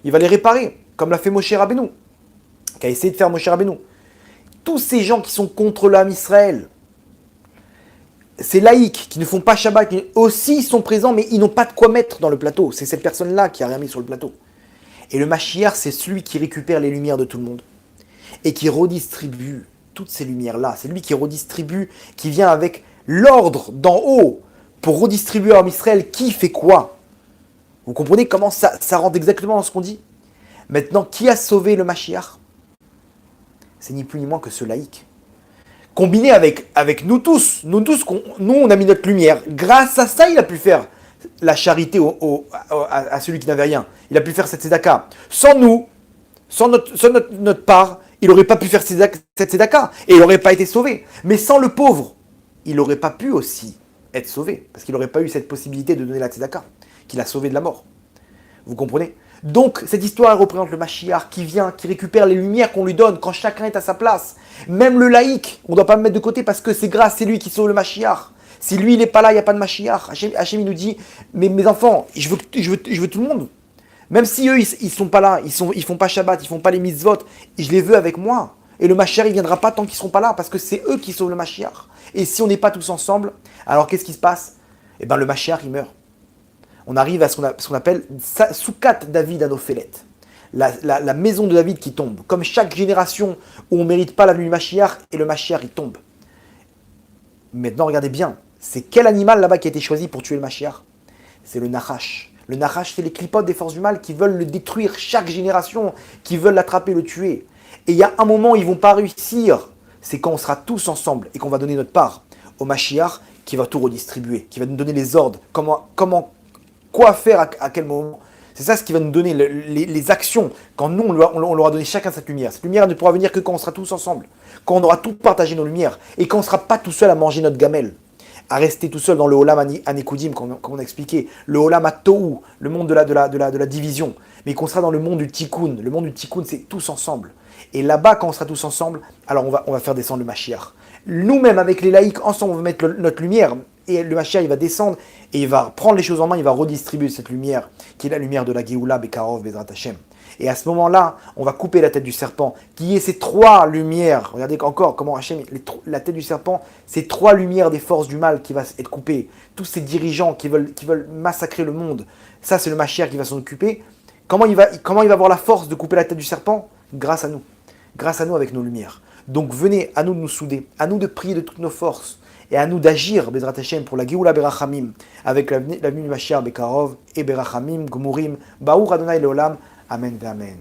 Il va les réparer, comme l'a fait Moshe Rabbeinu, qui a essayé de faire Moshe Rabbeinu. Tous ces gens qui sont contre le Ham Israël, ces laïcs qui ne font pas Shabbat, qui aussi sont présents, mais ils n'ont pas de quoi mettre dans le plateau. C'est cette personne-là qui a rien mis sur le plateau. Et le Mashiach, c'est celui qui récupère les lumières de tout le monde et qui redistribue toutes ces lumières-là. C'est lui qui redistribue, qui vient avec l'ordre d'en haut pour redistribuer à Israël qui fait quoi. Vous comprenez comment ça rentre exactement dans ce qu'on dit? Maintenant, qui a sauvé le Mashiach? C'est ni plus ni moins que ce laïc. Combiné avec nous tous, nous, on a mis notre lumière. Grâce à ça, il a pu faire la charité à celui qui n'avait rien. Il a pu faire cette tzedaka. Sans nous, sans notre part, il n'aurait pas pu faire cette tzedaka et il n'aurait pas été sauvé. Mais sans le pauvre, il n'aurait pas pu aussi être sauvé parce qu'il n'aurait pas eu cette possibilité de donner la tzedaka qu'il a sauvé de la mort. Vous comprenez? Donc, cette histoire représente le Mashiach qui vient, qui récupère les lumières qu'on lui donne quand chacun est à sa place. Même le laïc, on ne doit pas le mettre de côté parce que c'est lui qui sauve le Mashiach. Si lui, il n'est pas là, il n'y a pas de Mashiach. Hachem, il nous dit, mais mes enfants, je veux tout le monde. Même si eux, ils sont pas là, ils font pas Shabbat, ils font pas les mitzvot, je les veux avec moi. Et le Mashiach, il viendra pas tant qu'ils seront pas là parce que c'est eux qui sauvent le Mashiach. Et si on n'est pas tous ensemble, alors qu'est-ce qui se passe? Eh bien, le Mashiach, il meurt. On arrive à ce qu'on appelle Soukat David Anophelet, la maison de David qui tombe. Comme chaque génération où on ne mérite pas la venue du Mashiach, et le Mashiach il tombe. Maintenant regardez bien, c'est quel animal là-bas qui a été choisi pour tuer le Mashiach? C'est le Nachash. Le Nachash, c'est les clipotes des forces du mal qui veulent le détruire chaque génération, qui veulent l'attraper, le tuer. Et il y a un moment où ils ne vont pas réussir, c'est quand on sera tous ensemble et qu'on va donner notre part au Mashiach qui va tout redistribuer, qui va nous donner les ordres, quoi faire à quel moment. C'est ça ce qui va nous donner les actions. Quand nous, on leur a donné chacun cette lumière. Cette lumière ne pourra venir que quand on sera tous ensemble. Quand on aura tout partagé nos lumières. Et quand on ne sera pas tout seul à manger notre gamelle. À rester tout seul dans le Olam Anekudim, comme on a expliqué. Le Olam Atohu, le monde de la division. Mais qu'on sera dans le monde du Tikkun. Le monde du Tikkun, c'est tous ensemble. Et là-bas, quand on sera tous ensemble, alors on va faire descendre le Mashiach. Nous-mêmes, avec les laïcs, ensemble, on va mettre notre lumière. Et le Mashiach, il va descendre et il va prendre les choses en main, il va redistribuer cette lumière, qui est la lumière de la Géoula, Bekarov, Bezrat Hashem. Et à ce moment-là, on va couper la tête du serpent, qui est ces trois lumières. Regardez encore comment Hashem, la tête du serpent, ces trois lumières des forces du mal qui va être coupées. Tous ces dirigeants qui veulent massacrer le monde, ça c'est le Mashiach qui va s'en occuper. Comment il va avoir la force de couper la tête du serpent? Grâce à nous. Grâce à nous avec nos lumières. Donc venez, à nous de nous souder, à nous de prier de toutes nos forces. Et à nous d'agir, Bezrat Hashem, pour la Géoula Berachamim, avec la venue du Mashiach Bekarov, et Berachamim, Gumurim, Baruch Adonai Leolam, Amen ve Amen.